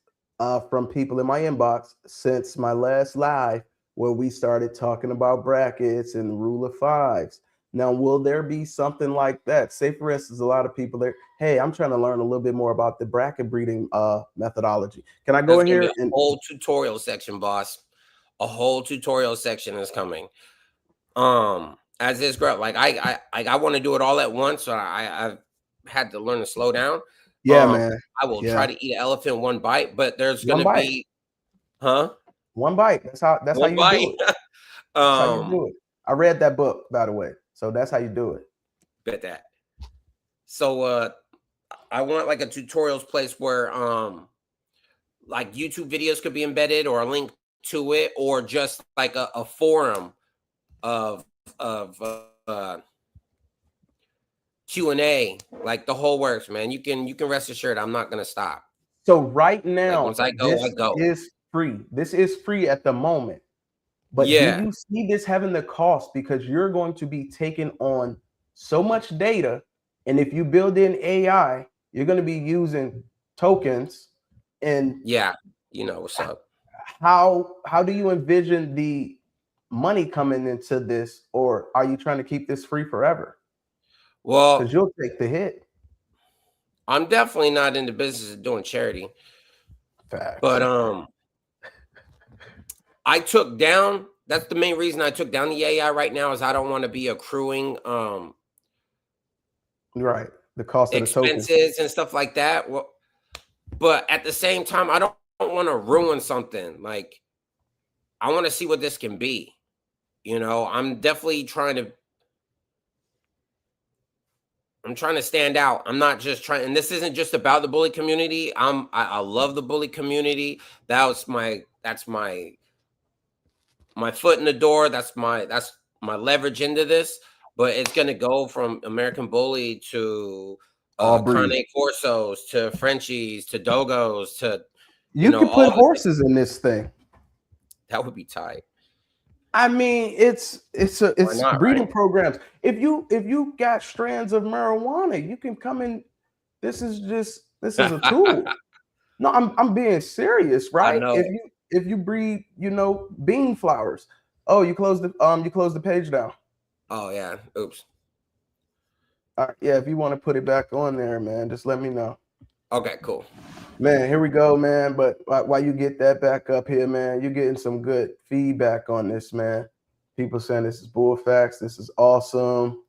Speaker 2: from people in my inbox since my last live where we started talking about brackets and rule of fives. Now, will there be something like that? Say, for instance, a lot of people there, hey, I'm trying to learn a little bit more about the bracket breeding methodology. Can I go in here?
Speaker 1: And whole tutorial section, boss. a whole tutorial section is coming. As this grow, like I want to do it all at once, so I've had to learn to slow down.
Speaker 2: Yeah, man.
Speaker 1: I will try to eat an elephant one bite, but there's
Speaker 2: One
Speaker 1: gonna
Speaker 2: bite.
Speaker 1: be, huh?
Speaker 2: One bite. That's how
Speaker 1: One
Speaker 2: you
Speaker 1: bite.
Speaker 2: do it. That's how you do it. I read that book, by the way. So that's how you do it.
Speaker 1: Bet that. So I want like a tutorials place where like YouTube videos could be embedded or a link to it, or just like a forum of Q&A, like the whole works, man. You can rest assured I'm not gonna stop.
Speaker 2: So right now,
Speaker 1: Like once I go,
Speaker 2: this
Speaker 1: I go.
Speaker 2: is free. This is free at the moment. But do
Speaker 1: Yeah.
Speaker 2: you see this having the cost? Because you're going to be taking on so much data. And if you build in AI, you're going to be using tokens. And
Speaker 1: yeah, you know what's up.
Speaker 2: How do you envision the money coming into this? Or are you trying to keep this free forever?
Speaker 1: Well,
Speaker 2: because you'll take the hit.
Speaker 1: I'm definitely not in the business of doing charity.
Speaker 2: Facts.
Speaker 1: But I took down, that's the main reason I took down the AI right now, is I don't want to be accruing
Speaker 2: right, the cost of
Speaker 1: expenses
Speaker 2: the tokens
Speaker 1: and stuff like that. Well, but at the same time, I don't want to ruin something. Like, I want to see what this can be. You know, I'm definitely trying to stand out. I'm not just trying, and this isn't just about the bully community. I love the bully community. That's my foot in the door. That's my leverage into this. But it's gonna go from American Bully to Cane Corsos to Frenchies to Dogos to
Speaker 2: you know, can put horses in this thing.
Speaker 1: That would be tight.
Speaker 2: I mean, it's
Speaker 1: not,
Speaker 2: breeding
Speaker 1: right?
Speaker 2: programs. If you got strands of marijuana, you can come in. This is a tool. No, I'm being serious, right? If you breed, you know, bean flowers. Oh, you close the page down.
Speaker 1: Oh yeah. Oops.
Speaker 2: Yeah, if you want to put it back on there, man, just let me know.
Speaker 1: Okay, cool.
Speaker 2: Man, here we go, man. But while you get that back up here, man, you're getting some good feedback on this, man. People saying this is bull facts. This is awesome,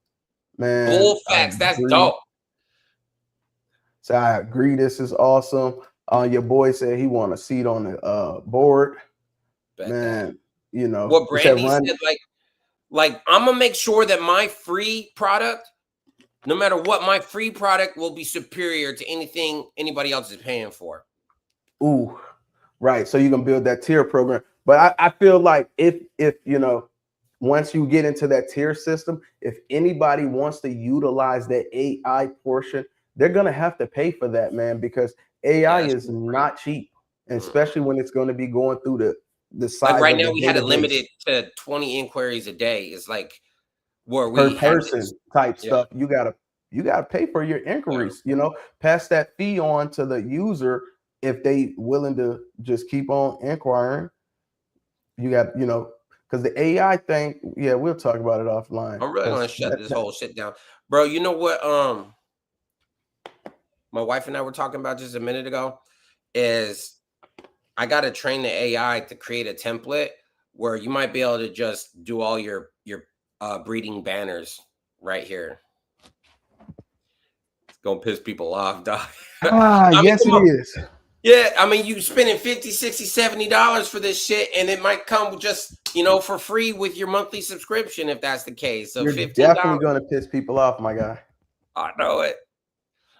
Speaker 2: man.
Speaker 1: Bull facts. That's dope.
Speaker 2: So I agree. This is awesome. Your boy said he want a seat on the board.
Speaker 1: Bet
Speaker 2: man,
Speaker 1: that.
Speaker 2: You know
Speaker 1: what Brandy said. Like I'm gonna make sure that my free product, no matter what, my free product will be superior to anything anybody else is paying for.
Speaker 2: Ooh, right. So you can build that tier program. But I feel like if you know, once you get into that tier system, if anybody wants to utilize that AI portion, they're gonna have to pay for that, man, because AI is not cheap, especially when it's going to be going through the size.
Speaker 1: Like right now, we had it
Speaker 2: database.
Speaker 1: limited to 20 inquiries a day. It's like where
Speaker 2: per
Speaker 1: we
Speaker 2: person type stuff. You gotta pay for your inquiries. You know, pass that fee on to the user if they willing to just keep on inquiring. You got, you know, because the AI thing, yeah, we'll talk about it offline.
Speaker 1: I'm really gonna shut this whole shit down, bro. You know what? My wife and I were talking about just a minute ago is I got to train the AI to create a template where you might be able to just do all your breeding banners right here. It's gonna piss people off, dog.
Speaker 2: Yes, it is.
Speaker 1: Yeah, I mean, you spending $50, $60, $70 for this shit, and it might come just, you know, for free with your monthly subscription if that's the case. So
Speaker 2: you're
Speaker 1: $15.
Speaker 2: Definitely gonna piss people off, my guy.
Speaker 1: I know it.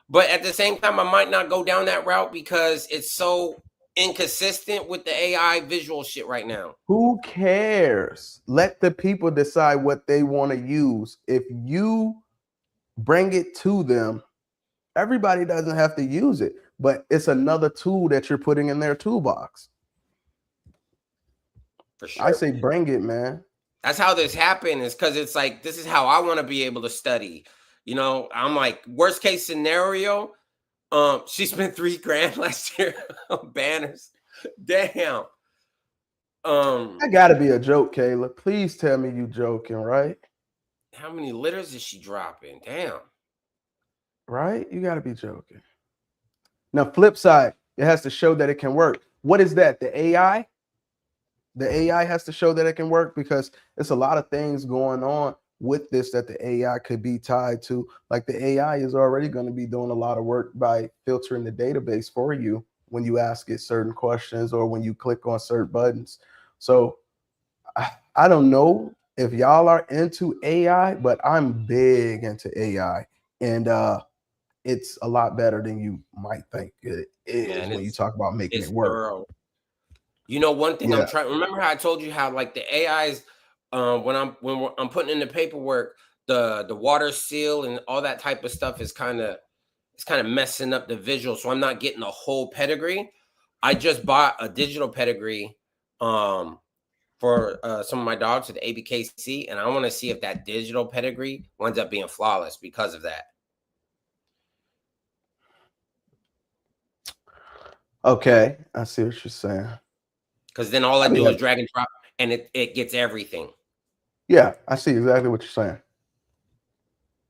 Speaker 1: But at the same time, I might not go down that route because it's so inconsistent with the AI visual shit right now.
Speaker 2: Who cares? Let the people decide what they want to use. If you bring it to them, everybody doesn't have to use it, but it's another tool that you're putting in their toolbox.
Speaker 1: For sure.
Speaker 2: I say bring it, man.
Speaker 1: That's how this happened, is because it's like, this is how I want to be able to study. You know, I'm like, worst case scenario, she spent $3,000 last year on banners. Damn.
Speaker 2: That gotta be a joke, Kayla. Please tell me you joking, right?
Speaker 1: How many litters is she dropping? Damn.
Speaker 2: Right? You gotta be joking. Now, flip side, it has to show that it can work. What is that? The AI? The AI has to show that it can work, because it's a lot of things going on with this that the AI could be tied to. Like the AI is already going to be doing a lot of work by filtering the database for you when you ask it certain questions or when you click on certain buttons. So I don't know if y'all are into AI, but I'm big into AI, and it's a lot better than you might think it is
Speaker 1: Man,
Speaker 2: when you talk about making it
Speaker 1: it's
Speaker 2: work.
Speaker 1: thorough. You know, one thing I'm
Speaker 2: Yeah.
Speaker 1: trying. Remember how I told you how like the AIs, I'm putting in the paperwork, the water seal and all that type of stuff is kind of messing up the visual, so I'm not getting a whole pedigree. I just bought a digital pedigree for some of my dogs at the ABKC, and I want to see if that digital pedigree winds up being flawless because of that.
Speaker 2: Okay, I see what you're saying.
Speaker 1: Because then all I
Speaker 2: I mean,
Speaker 1: do is drag and drop, and it gets everything.
Speaker 2: yeah, I see exactly what you're saying.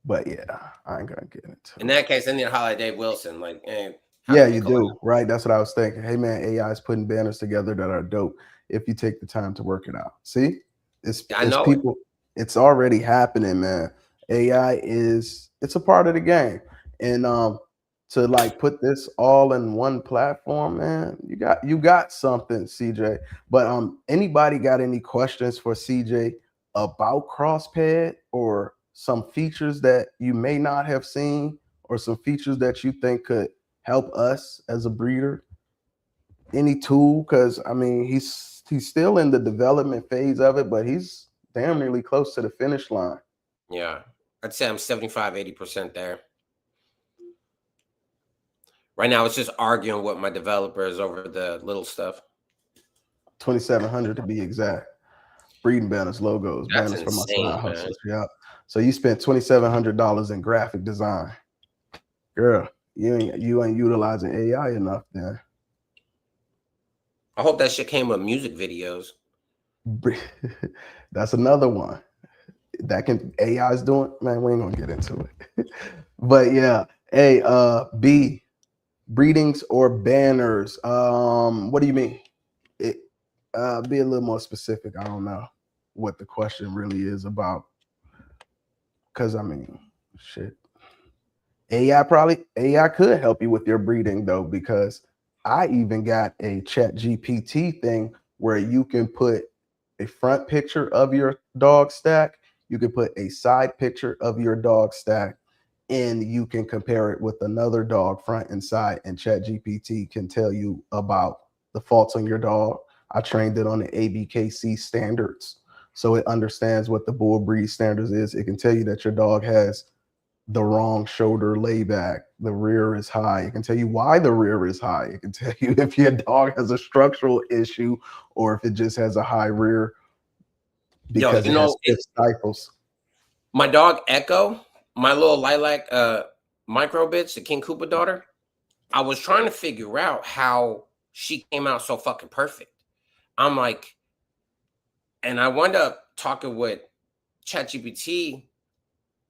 Speaker 2: But yeah, I ain't gonna get into
Speaker 1: In
Speaker 2: it.
Speaker 1: that case, I need to holler at Dave Wilson. Like, hey, how
Speaker 2: Yeah,
Speaker 1: can we
Speaker 2: you
Speaker 1: collab?
Speaker 2: do, right? That's what I was thinking. Hey man, AI is putting banners together that are dope if you take the time to work it out. See,
Speaker 1: I
Speaker 2: it's
Speaker 1: know it.
Speaker 2: people, it's already happening, man. AI is it's a part of the game, and to like put this all in one platform, man, you got something, CJ. But anybody got any questions for CJ about Crossped or some features that you may not have seen or some features that you think could help us as a breeder? Any tool? Because I mean, he's still in the development phase of it, but he's damn nearly close to the finish line.
Speaker 1: Yeah. I'd say I'm 75, 80% there. Right now, it's just arguing with my developers over the little stuff.
Speaker 2: 2,700 to be exact. Breeding banners, logos,
Speaker 1: That's
Speaker 2: banners for my
Speaker 1: insane,
Speaker 2: side
Speaker 1: man.
Speaker 2: hustles. Yeah. So you spent $2,700 in graphic design. Girl, you ain't utilizing AI enough then.
Speaker 1: I hope that shit came with music videos.
Speaker 2: That's another one. That can AI is doing, man, we ain't gonna get into it. But yeah, hey, B, breedings or banners. What do you mean? It be a little more specific. I don't know what the question really is about. Cause I mean, shit. AI could help you with your breeding though, because I even got a chat GPT thing where you can put a front picture of your dog stack, you can put a side picture of your dog stack, and you can compare it with another dog front and side, and chat GPT can tell you about the faults on your dog. I trained it on the ABKC standards, so it understands what the bull breed standards is. It can tell you that your dog has the wrong shoulder layback, the rear is high. It can tell you why the rear is high. It can tell you if your dog has a structural issue or if it just has a high rear
Speaker 1: Yo,
Speaker 2: because it has stiff stifles.
Speaker 1: my dog Echo, my little lilac micro bitch, the King Koopa daughter, I was trying to figure out how she came out so fucking perfect. I'm like, and I wound up talking with ChatGPT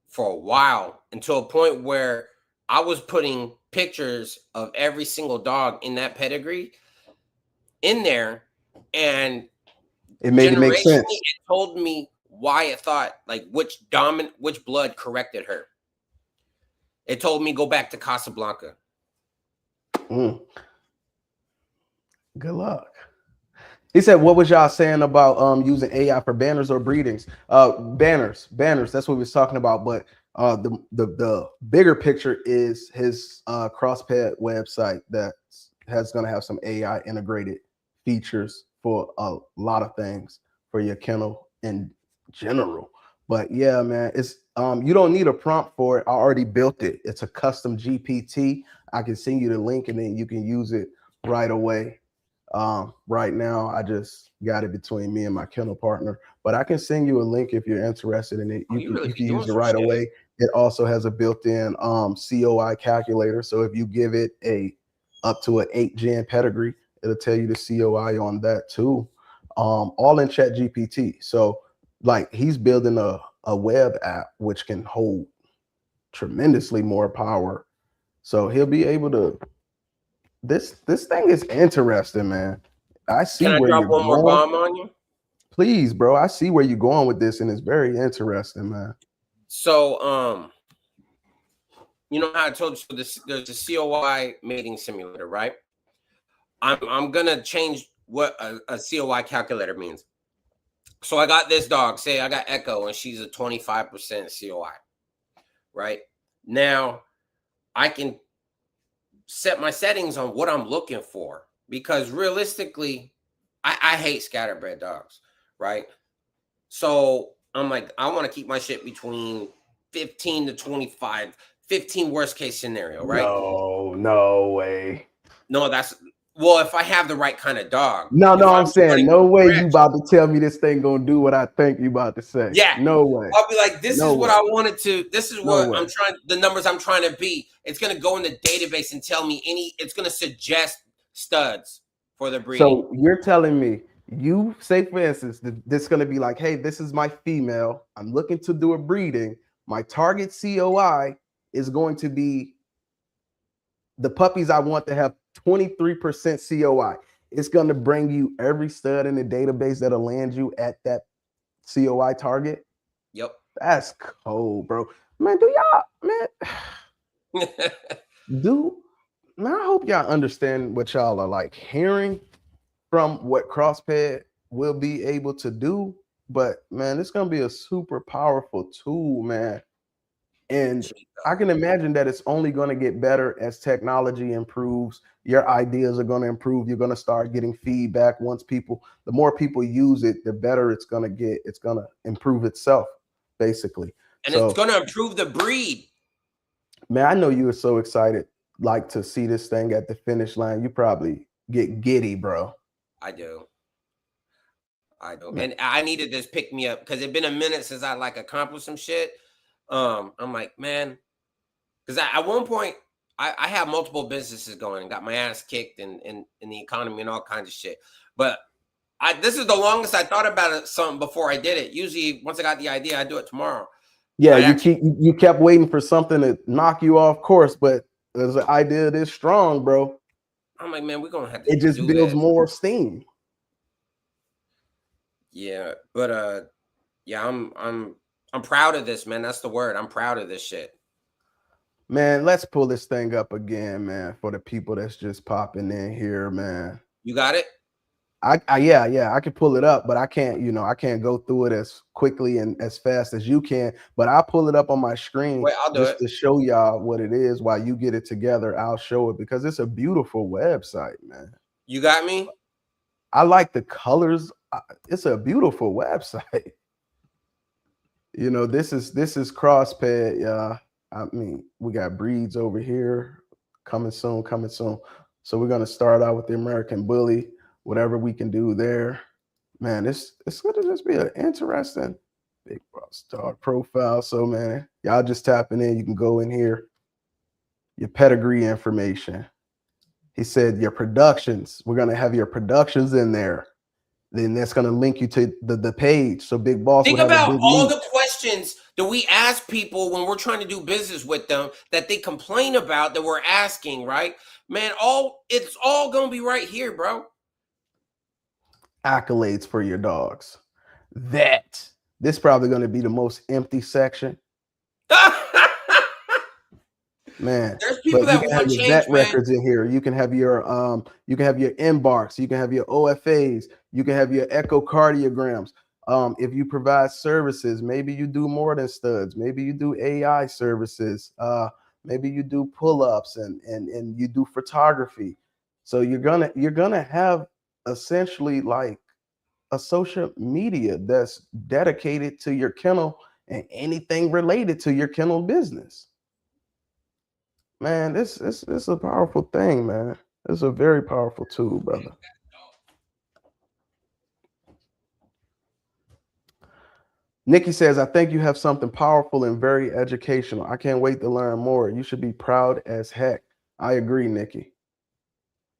Speaker 1: for a while until a point where I was putting pictures of every single dog in that pedigree in there, and
Speaker 2: It made it make
Speaker 1: generationally,
Speaker 2: sense.
Speaker 1: it told me why it thought like which blood corrected her. It told me go back to Casablanca.
Speaker 2: Mm. Good luck. He said, "What was y'all saying about using AI for banners or breedings? Banners. That's what we was talking about. But the bigger picture is his Crossped website that has going to have some AI integrated features for a lot of things for your kennel in general. But yeah, man, it's you don't need a prompt for it. I already built it. It's a custom GPT. I can send you the link and then you can use it right away." Right now, I just got it between me and my kennel partner, but I can send you a link if you're interested in it.
Speaker 1: Oh, you really
Speaker 2: You
Speaker 1: be
Speaker 2: can
Speaker 1: doing
Speaker 2: use it
Speaker 1: some
Speaker 2: right
Speaker 1: shit.
Speaker 2: away. It also has a built-in COI calculator, so if you give it a up to an 8-gen pedigree, it'll tell you the COI on that too. All in Chat GPT. So like he's building a web app which can hold tremendously more power. So he'll be able to this thing is interesting, man. I see
Speaker 1: Can I
Speaker 2: where
Speaker 1: drop
Speaker 2: you're
Speaker 1: one more
Speaker 2: going.
Speaker 1: bomb on you?
Speaker 2: Please, bro. I see where you're going with this, and it's very interesting, man.
Speaker 1: So, you know how I told you there's a COI mating simulator, right? I'm gonna change what a COI calculator means. So I got this dog. Say I got Echo, and she's a 25% COI. Right now, I can set my settings on what I'm looking for because realistically, I hate scatterbred dogs. Right. So I'm like, I want to keep my shit between 15 to 25, 15 worst case scenario, right?
Speaker 2: No way.
Speaker 1: No, that's well, if I have the right kind of dog.
Speaker 2: No,
Speaker 1: If
Speaker 2: I'm
Speaker 1: I'm trying
Speaker 2: saying
Speaker 1: to
Speaker 2: no
Speaker 1: keep
Speaker 2: way you
Speaker 1: fresh,
Speaker 2: about to tell me this thing gonna do what I think you about to say.
Speaker 1: yeah.
Speaker 2: No way.
Speaker 1: I'll be like, this
Speaker 2: No
Speaker 1: is what
Speaker 2: way.
Speaker 1: I wanted to, this is
Speaker 2: No
Speaker 1: what
Speaker 2: way.
Speaker 1: I'm trying, the numbers I'm trying to be. It's gonna go in the database and tell me it's gonna suggest studs for the breeding.
Speaker 2: So you're telling me, you say for instance, this is gonna be like, hey, this is my female. I'm looking to do a breeding. My target COI is going to be the puppies I want to have 23% COI. It's going to bring you every stud in the database that'll land you at that COI target.
Speaker 1: Yep.
Speaker 2: That's cold, bro. Man, do y'all, man, man, I hope y'all understand what y'all are like hearing from what Crossped will be able to do. But man, it's gonna be a super powerful tool, man. And I can imagine that it's only going to get better as technology improves. Your ideas are going to improve. You're going to start getting feedback. The more people use it, the better it's going to get. It's going to improve itself, basically.
Speaker 1: And it's going to improve the breed.
Speaker 2: Man, I know you were so excited, like, to see this thing at the finish line. You probably get giddy, bro.
Speaker 1: I do. And I needed this pick me up because it'd been a minute since I like accomplished some shit. I'm like, man, because at one point I have multiple businesses going and got my ass kicked in the economy and all kinds of shit. But this is the longest I thought about it something before I did it. Usually once I got the idea, I do it tomorrow.
Speaker 2: Yeah, you kept waiting for something to knock you off course, but there's an idea this strong, bro.
Speaker 1: I'm like, man, we're gonna have to.
Speaker 2: It just builds more steam.
Speaker 1: Yeah, but yeah, I'm proud of this, man. That's the word. I'm proud of this shit.
Speaker 2: Man, let's pull this thing up again, man, for the people that's just popping in here, man.
Speaker 1: You got it?
Speaker 2: Yeah, I can pull it up, but I can't, I can't go through it as quickly and as fast as you can. But I'll pull it up on my screen just to show y'all what it is. While you get it together, I'll show it because it's a beautiful website, man.
Speaker 1: You got me?
Speaker 2: I like the colors. It's a beautiful website. This is Crossped, y'all. I mean, we got breeds over here coming soon. So we're gonna start out with the American Bully. Whatever we can do there, man, it's gonna just be an interesting big dog profile. So man, y'all just tapping in. You can go in here, your pedigree information. He said your productions. We're gonna have your productions in there. Then that's gonna link you to the page. So Big Boss.
Speaker 1: Think about all the questions that we ask people when we're trying to do business with them that they complain about that we're asking, right? Man, it's all gonna be right here, bro.
Speaker 2: Accolades for your dogs. This probably going to be the most empty section. Man,
Speaker 1: there's people that want change,
Speaker 2: vet records in here. You can have your embarks, you can have your OFAs, you can have your echocardiograms. If you provide services, maybe you do more than studs, maybe you do AI services, maybe you do pull-ups and you do photography. So you're gonna have essentially like a social media that's dedicated to your kennel and anything related to your kennel business. Man, this is a powerful thing, man. It's a very powerful tool, brother. Nikki says, I think you have something powerful and very educational. I can't wait to learn more. You should be proud as heck. I agree, Nikki.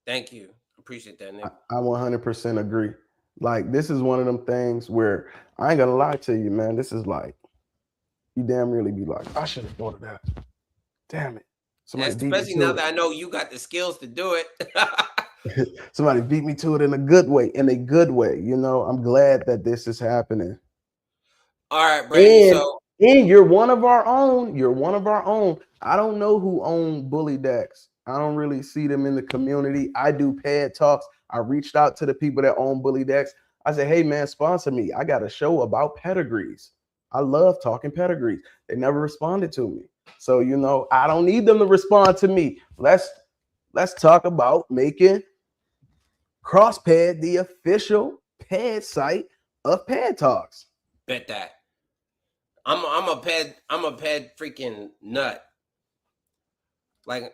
Speaker 1: Thank you. Appreciate that, Nick.
Speaker 2: I 100% agree. Like, this is one of them things where I ain't gonna lie to you, man. This is like, you damn really be like, I should have thought of that. Damn it.
Speaker 1: Especially now that I know you got the skills to do it.
Speaker 2: Somebody beat me to it in a good way, you know. I'm glad that this is happening.
Speaker 1: All right, Brandy.
Speaker 2: And
Speaker 1: So
Speaker 2: you're one of our own. You're one of our own. I don't know who own Bully Decks. I don't really see them in the community. I do pad talks. I reached out to the people that own Bully Decks. I said, hey man, sponsor me. I got a show about pedigrees. I love talking pedigrees. They never responded to me. So, you know, I don't need them to respond to me. Let's talk about making Crossped the official pad site of Pad Talks.
Speaker 1: bet that. I'm a ped freaking nut. Like,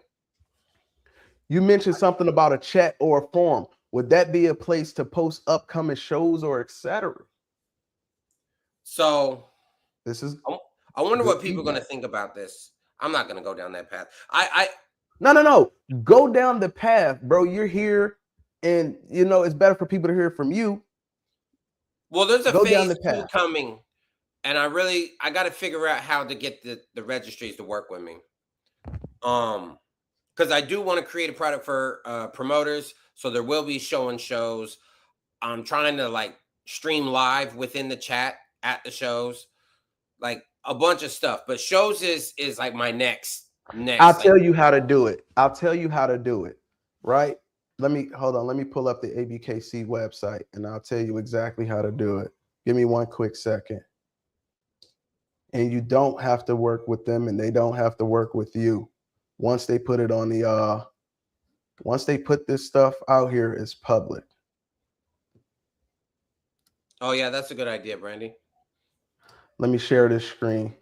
Speaker 2: You mentioned something about a chat or a forum. Would that be a place to post upcoming shows or etc.?
Speaker 1: so
Speaker 2: This is
Speaker 1: I wonder
Speaker 2: good
Speaker 1: what people are gonna
Speaker 2: feedback.
Speaker 1: think about this. I'm not gonna go down that path. I
Speaker 2: No. Go down the path, bro. You're here, and you know it's better for people to hear from you.
Speaker 1: well, there's a
Speaker 2: Go down
Speaker 1: phase
Speaker 2: the
Speaker 1: 2
Speaker 2: path.
Speaker 1: coming, and I got to figure out how to get the registries to work with me. Because I do want to create a product for promoters, so there will be shows. I'm trying to like stream live within the chat at the shows, like a bunch of stuff. But shows is like my next.
Speaker 2: I'll
Speaker 1: Like,
Speaker 2: tell you how to do it. Right? Let me hold on. Let me pull up the ABKC website, and I'll tell you exactly how to do it. Give me one quick second. And you don't have to work with them, and they don't have to work with you. Once they put it on the once they put this stuff out here, it's public.
Speaker 1: oh yeah, that's a good idea, Brandy.
Speaker 2: Let me share this screen.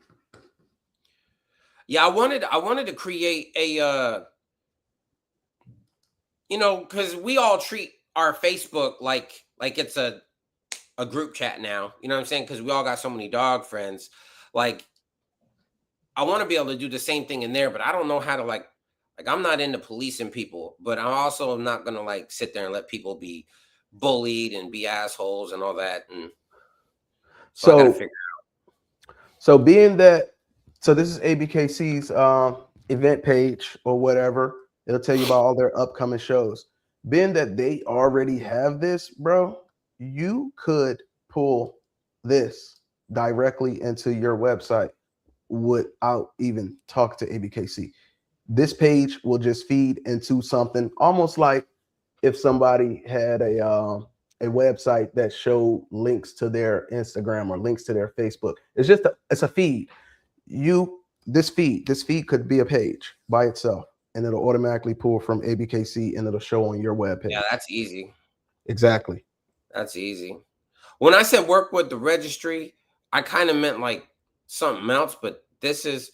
Speaker 1: Yeah, I wanted to create a you know, because we all treat our Facebook like it's a group chat now. You know what I'm saying? Because we all got so many dog friends. Like, I want to be able to do the same thing in there, but I don't know how to like I'm not into policing people, but I'm also not gonna like sit there and let people be bullied and be assholes and all that. And so I gotta figure.
Speaker 2: So being that, so this is ABKC's event page or whatever. It'll tell you about all their upcoming shows. Being that they already have this, bro, you could pull this directly into your website without even talking to ABKC. This page will just feed into something almost like if somebody had a website that showed links to their Instagram or links to their Facebook. It's a feed. This feed could be a page by itself, and it'll automatically pull from ABKC and it'll show on your web page.
Speaker 1: Yeah, that's easy.
Speaker 2: Exactly.
Speaker 1: That's easy. When I said work with the registry, I kind of meant like something else, but this is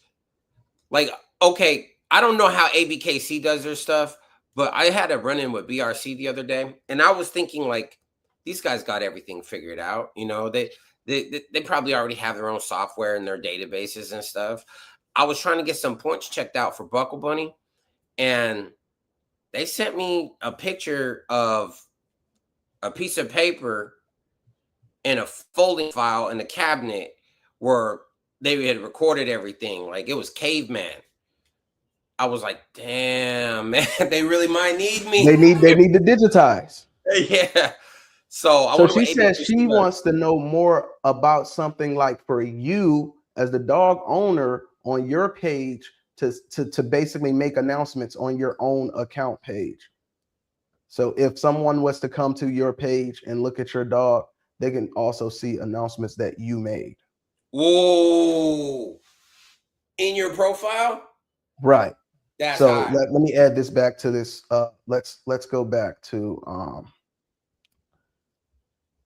Speaker 1: like, okay, I don't know how ABKC does their stuff, but I had a run in with BRC the other day, and I was thinking like these guys got everything figured out. You know, they probably already have their own software in their databases and stuff. I was trying to get some points checked out for Buckle Bunny, and they sent me a picture of a piece of paper in a folding file in the cabinet where they had recorded everything. Like it was caveman. I was like, damn, man, they really might need me.
Speaker 2: They need to digitize.
Speaker 1: Yeah. So I
Speaker 2: So
Speaker 1: wonder
Speaker 2: she
Speaker 1: what
Speaker 2: says
Speaker 1: ABKC
Speaker 2: she
Speaker 1: does.
Speaker 2: wants to know more about something like for you as the dog owner on your page to basically make announcements on your own account page. So if someone was to come to your page and look at your dog, they can also see announcements that you made.
Speaker 1: Whoa. In your profile?
Speaker 2: Right.
Speaker 1: That's
Speaker 2: So
Speaker 1: hot.
Speaker 2: let me add this back to this. Let's go back to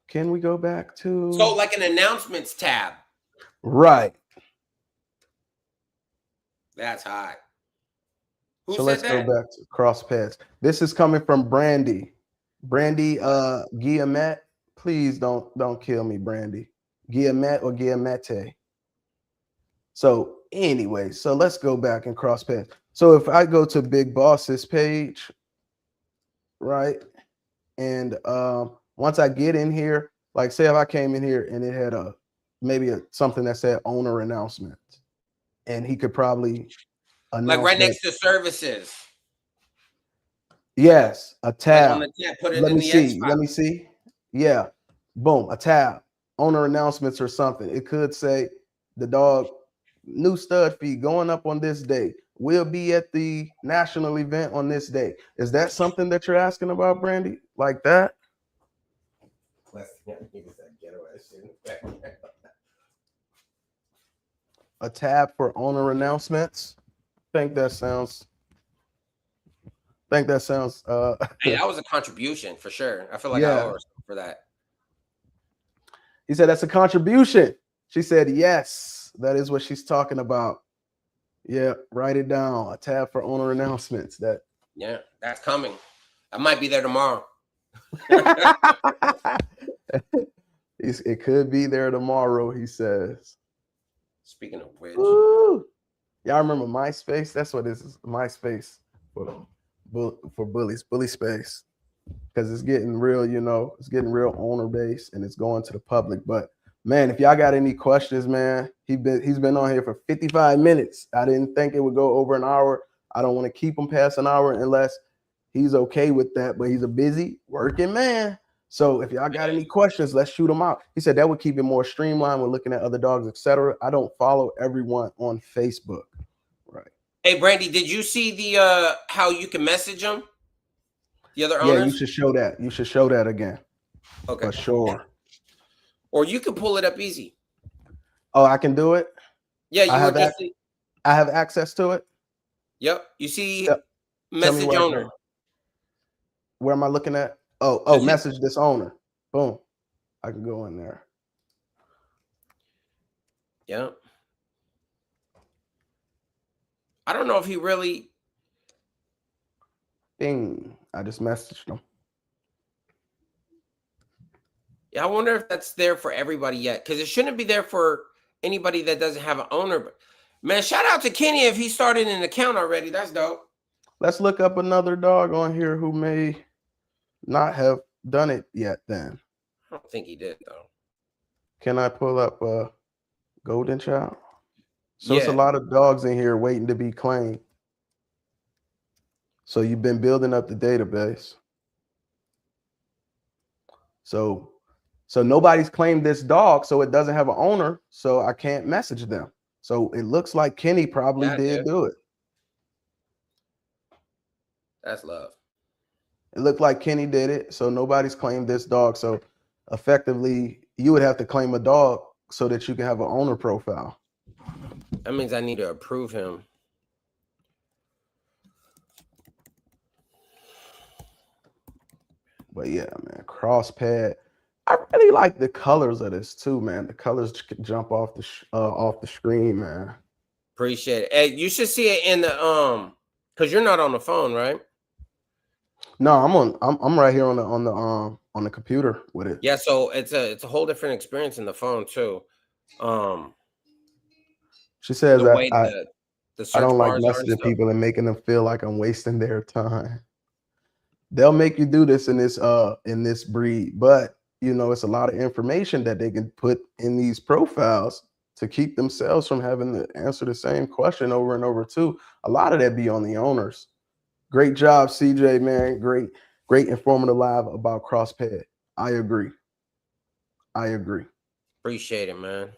Speaker 2: can we go back to
Speaker 1: So like an announcements tab.
Speaker 2: right.
Speaker 1: That's hot. Who
Speaker 2: So
Speaker 1: said
Speaker 2: let's go
Speaker 1: that?
Speaker 2: back to Crosspeds. This is coming from Brandy. Brandy Guillemette. Please don't kill me, Brandy. Guillemette or Guillemette. So anyway, so let's go back and Crosspeds. So if I go to Big Boss's page, right? And once I get in here, like say if I came in here and it had maybe something that said owner announcement, and he could probably
Speaker 1: Like
Speaker 2: announce
Speaker 1: right
Speaker 2: that.
Speaker 1: next to services.
Speaker 2: Yes, a
Speaker 1: Like on
Speaker 2: tab.
Speaker 1: the tab, put it
Speaker 2: Let
Speaker 1: in
Speaker 2: me
Speaker 1: the X
Speaker 2: see.
Speaker 1: file.
Speaker 2: Let me see. Yeah. Boom. A tab. Owner announcements or something. It could say the dog new stud feed going up on this day. We'll be at the national event on this day. Is that something that you're asking about, Brandy? Like that? A tab for owner announcements. Think that sounds Hey,
Speaker 1: That was a contribution for sure. I feel like I
Speaker 2: yeah.
Speaker 1: owe her something for that.
Speaker 2: He said that's a contribution. She said yes. That is what she's talking about. Yeah, write it down. A tab for owner announcements. That
Speaker 1: Yeah, that's coming. I might be there tomorrow.
Speaker 2: it could be there tomorrow, he says.
Speaker 1: Speaking of which,
Speaker 2: Woo. Y'all remember MySpace? That's what this is. MySpace for bullies, bully space. Because it's getting real, it's getting real owner based and it's going to the public. But man, if y'all got any questions, man, he's been on here for 55 minutes. I didn't think it would go over an hour. I don't want to keep him past an hour unless he's okay with that. But he's a busy working man. So if y'all got any questions, let's shoot them out. He said that would keep it more streamlined when looking at other dogs, etc. I don't follow everyone on Facebook. Right.
Speaker 1: Hey, Brandy, did you see the how you can message them? The other owners?
Speaker 2: Yeah, you should show that. You should show that again.
Speaker 1: Okay.
Speaker 2: For sure.
Speaker 1: Or you can pull it up easy.
Speaker 2: Oh, I can do it?
Speaker 1: Yeah,
Speaker 2: I have access to it?
Speaker 1: Yep. You see
Speaker 2: Yep.
Speaker 1: message owner.
Speaker 2: Now. Where am I looking at? Oh, message this owner. Boom. I can go in there.
Speaker 1: Yep. I don't know if he really.
Speaker 2: Ding. I just messaged him.
Speaker 1: Yeah, I wonder if that's there for everybody yet. Because it shouldn't be there for anybody that doesn't have an owner. But man, shout out to Kenny if he started an account already. That's dope.
Speaker 2: Let's look up another dog on here who may not have done it yet then.
Speaker 1: I don't think he did, though.
Speaker 2: Can I pull up Golden Child? So it's a lot of dogs in here waiting to be claimed. So you've been building up the database. So nobody's claimed this dog, so it doesn't have an owner, so I can't message them. So it looks like Kenny probably did do it.
Speaker 1: That's love.
Speaker 2: It looked like Kenny did it, so nobody's claimed this dog. So effectively, you would have to claim a dog so that you can have an owner profile.
Speaker 1: That means I need to approve him.
Speaker 2: But yeah, man, Crossped. I really like the colors of this too, man. The colors jump off the screen, man.
Speaker 1: Appreciate it. Hey, you should see it in the because you're not on the phone, right?
Speaker 2: No, I'm right here on the computer with it.
Speaker 1: Yeah, so it's a whole different experience in the phone too.
Speaker 2: She says
Speaker 1: the
Speaker 2: I don't like
Speaker 1: bars
Speaker 2: messaging people and making them feel like I'm wasting their time. They'll make you do this in this breed, but it's a lot of information that they can put in these profiles to keep themselves from having to answer the same question over and over too. A lot of that be on the owners. Great job, CJ, man. Great informative live about Crossped. I agree.
Speaker 1: Appreciate it, man.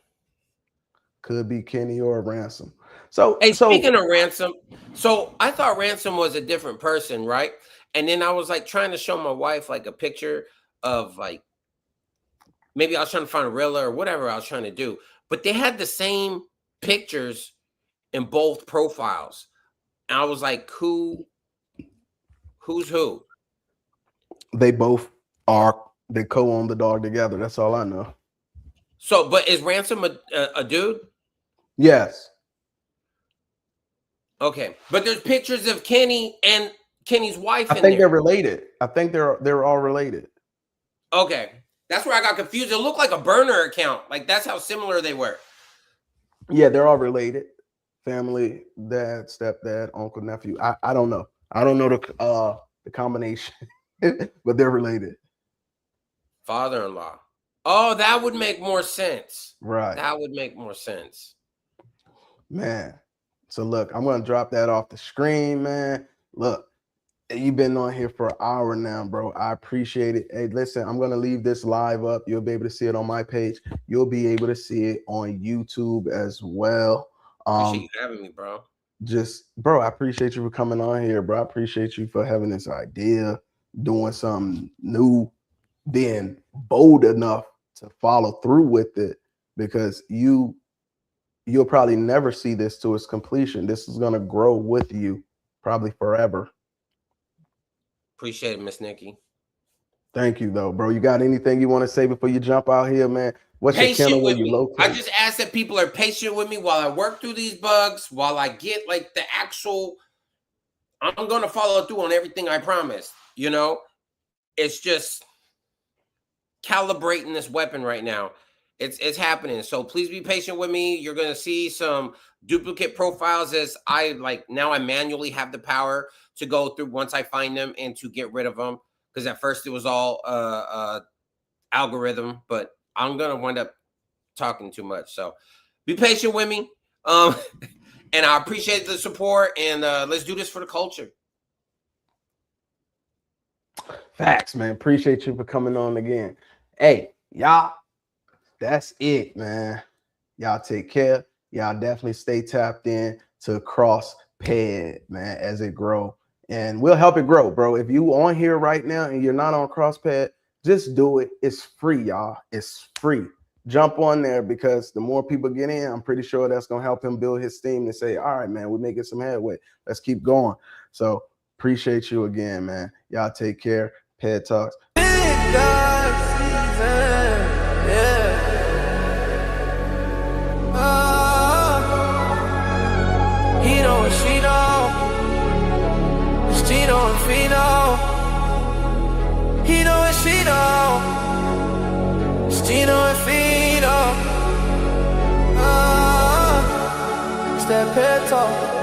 Speaker 2: Could be Kenny or Ransom. So
Speaker 1: hey, speaking of Ransom, so I thought Ransom was a different person, right? And then I was like trying to show my wife like a picture of like maybe I was trying to find a Rilla or whatever I was trying to do, but they had the same pictures in both profiles. And I was like, who's who?
Speaker 2: They both they co-own the dog together. That's all I know.
Speaker 1: So, but is Ransom a dude?
Speaker 2: Yes.
Speaker 1: Okay, but there's pictures of Kenny and Kenny's wife.
Speaker 2: I think they're related. I think they're all related.
Speaker 1: Okay, that's where I got confused. It looked like a burner account. Like that's how similar they were.
Speaker 2: Yeah, they're all related. Family, dad, stepdad, uncle, nephew. I don't know. I don't know the combination, but they're related.
Speaker 1: Father-in-law. Oh, that would make more sense.
Speaker 2: Right.
Speaker 1: That would make more sense.
Speaker 2: Man. So look, I'm gonna drop that off the screen, man. Look, You've been on here for an hour now, bro. I appreciate it. Hey, listen, I'm going to leave this live up. You'll be able to see it on my page. You'll be able to see it on YouTube as well.
Speaker 1: Appreciate you having me, bro.
Speaker 2: Bro, I appreciate you for coming on here, bro. I appreciate you for having this idea, doing something new, being bold enough to follow through with it, because you'll probably never see this to its completion. This is going to grow with you probably forever.
Speaker 1: Appreciate it, Miss Nikki.
Speaker 2: Thank you, though, bro. You got anything you want to say before you jump out here, man? What's
Speaker 1: patient
Speaker 2: your channel
Speaker 1: with
Speaker 2: when you
Speaker 1: me.
Speaker 2: locate?
Speaker 1: I just ask that people are patient with me while I work through these bugs, while I get like the actual. I'm going to follow through on everything I promised. You know, it's just calibrating this weapon right now. It's happening. So please be patient with me. You're going to see some duplicate profiles as I now I manually have the power to go through once I find them and to get rid of them. Because at first it was all algorithm, but I'm going to wind up talking too much. So be patient with me. And I appreciate the support, and let's do this for the culture.
Speaker 2: Facts, man. Appreciate you for coming on again. Hey, y'all, that's it, man. Y'all take care. Y'all definitely stay tapped in to Crossped, man, as it grow. And we'll help it grow, bro. If you on here right now and you're not on Crossped, just do it. It's free, y'all. It's free. Jump on there, because the more people get in, I'm pretty sure that's going to help him build his steam and say, all right, man, we're making some headway. Let's keep going. So appreciate you again, man. Y'all take care. Ped Talks.
Speaker 3: He know what she know. She know what she know. He know what she know. She know what she know. It's that Ped Talk.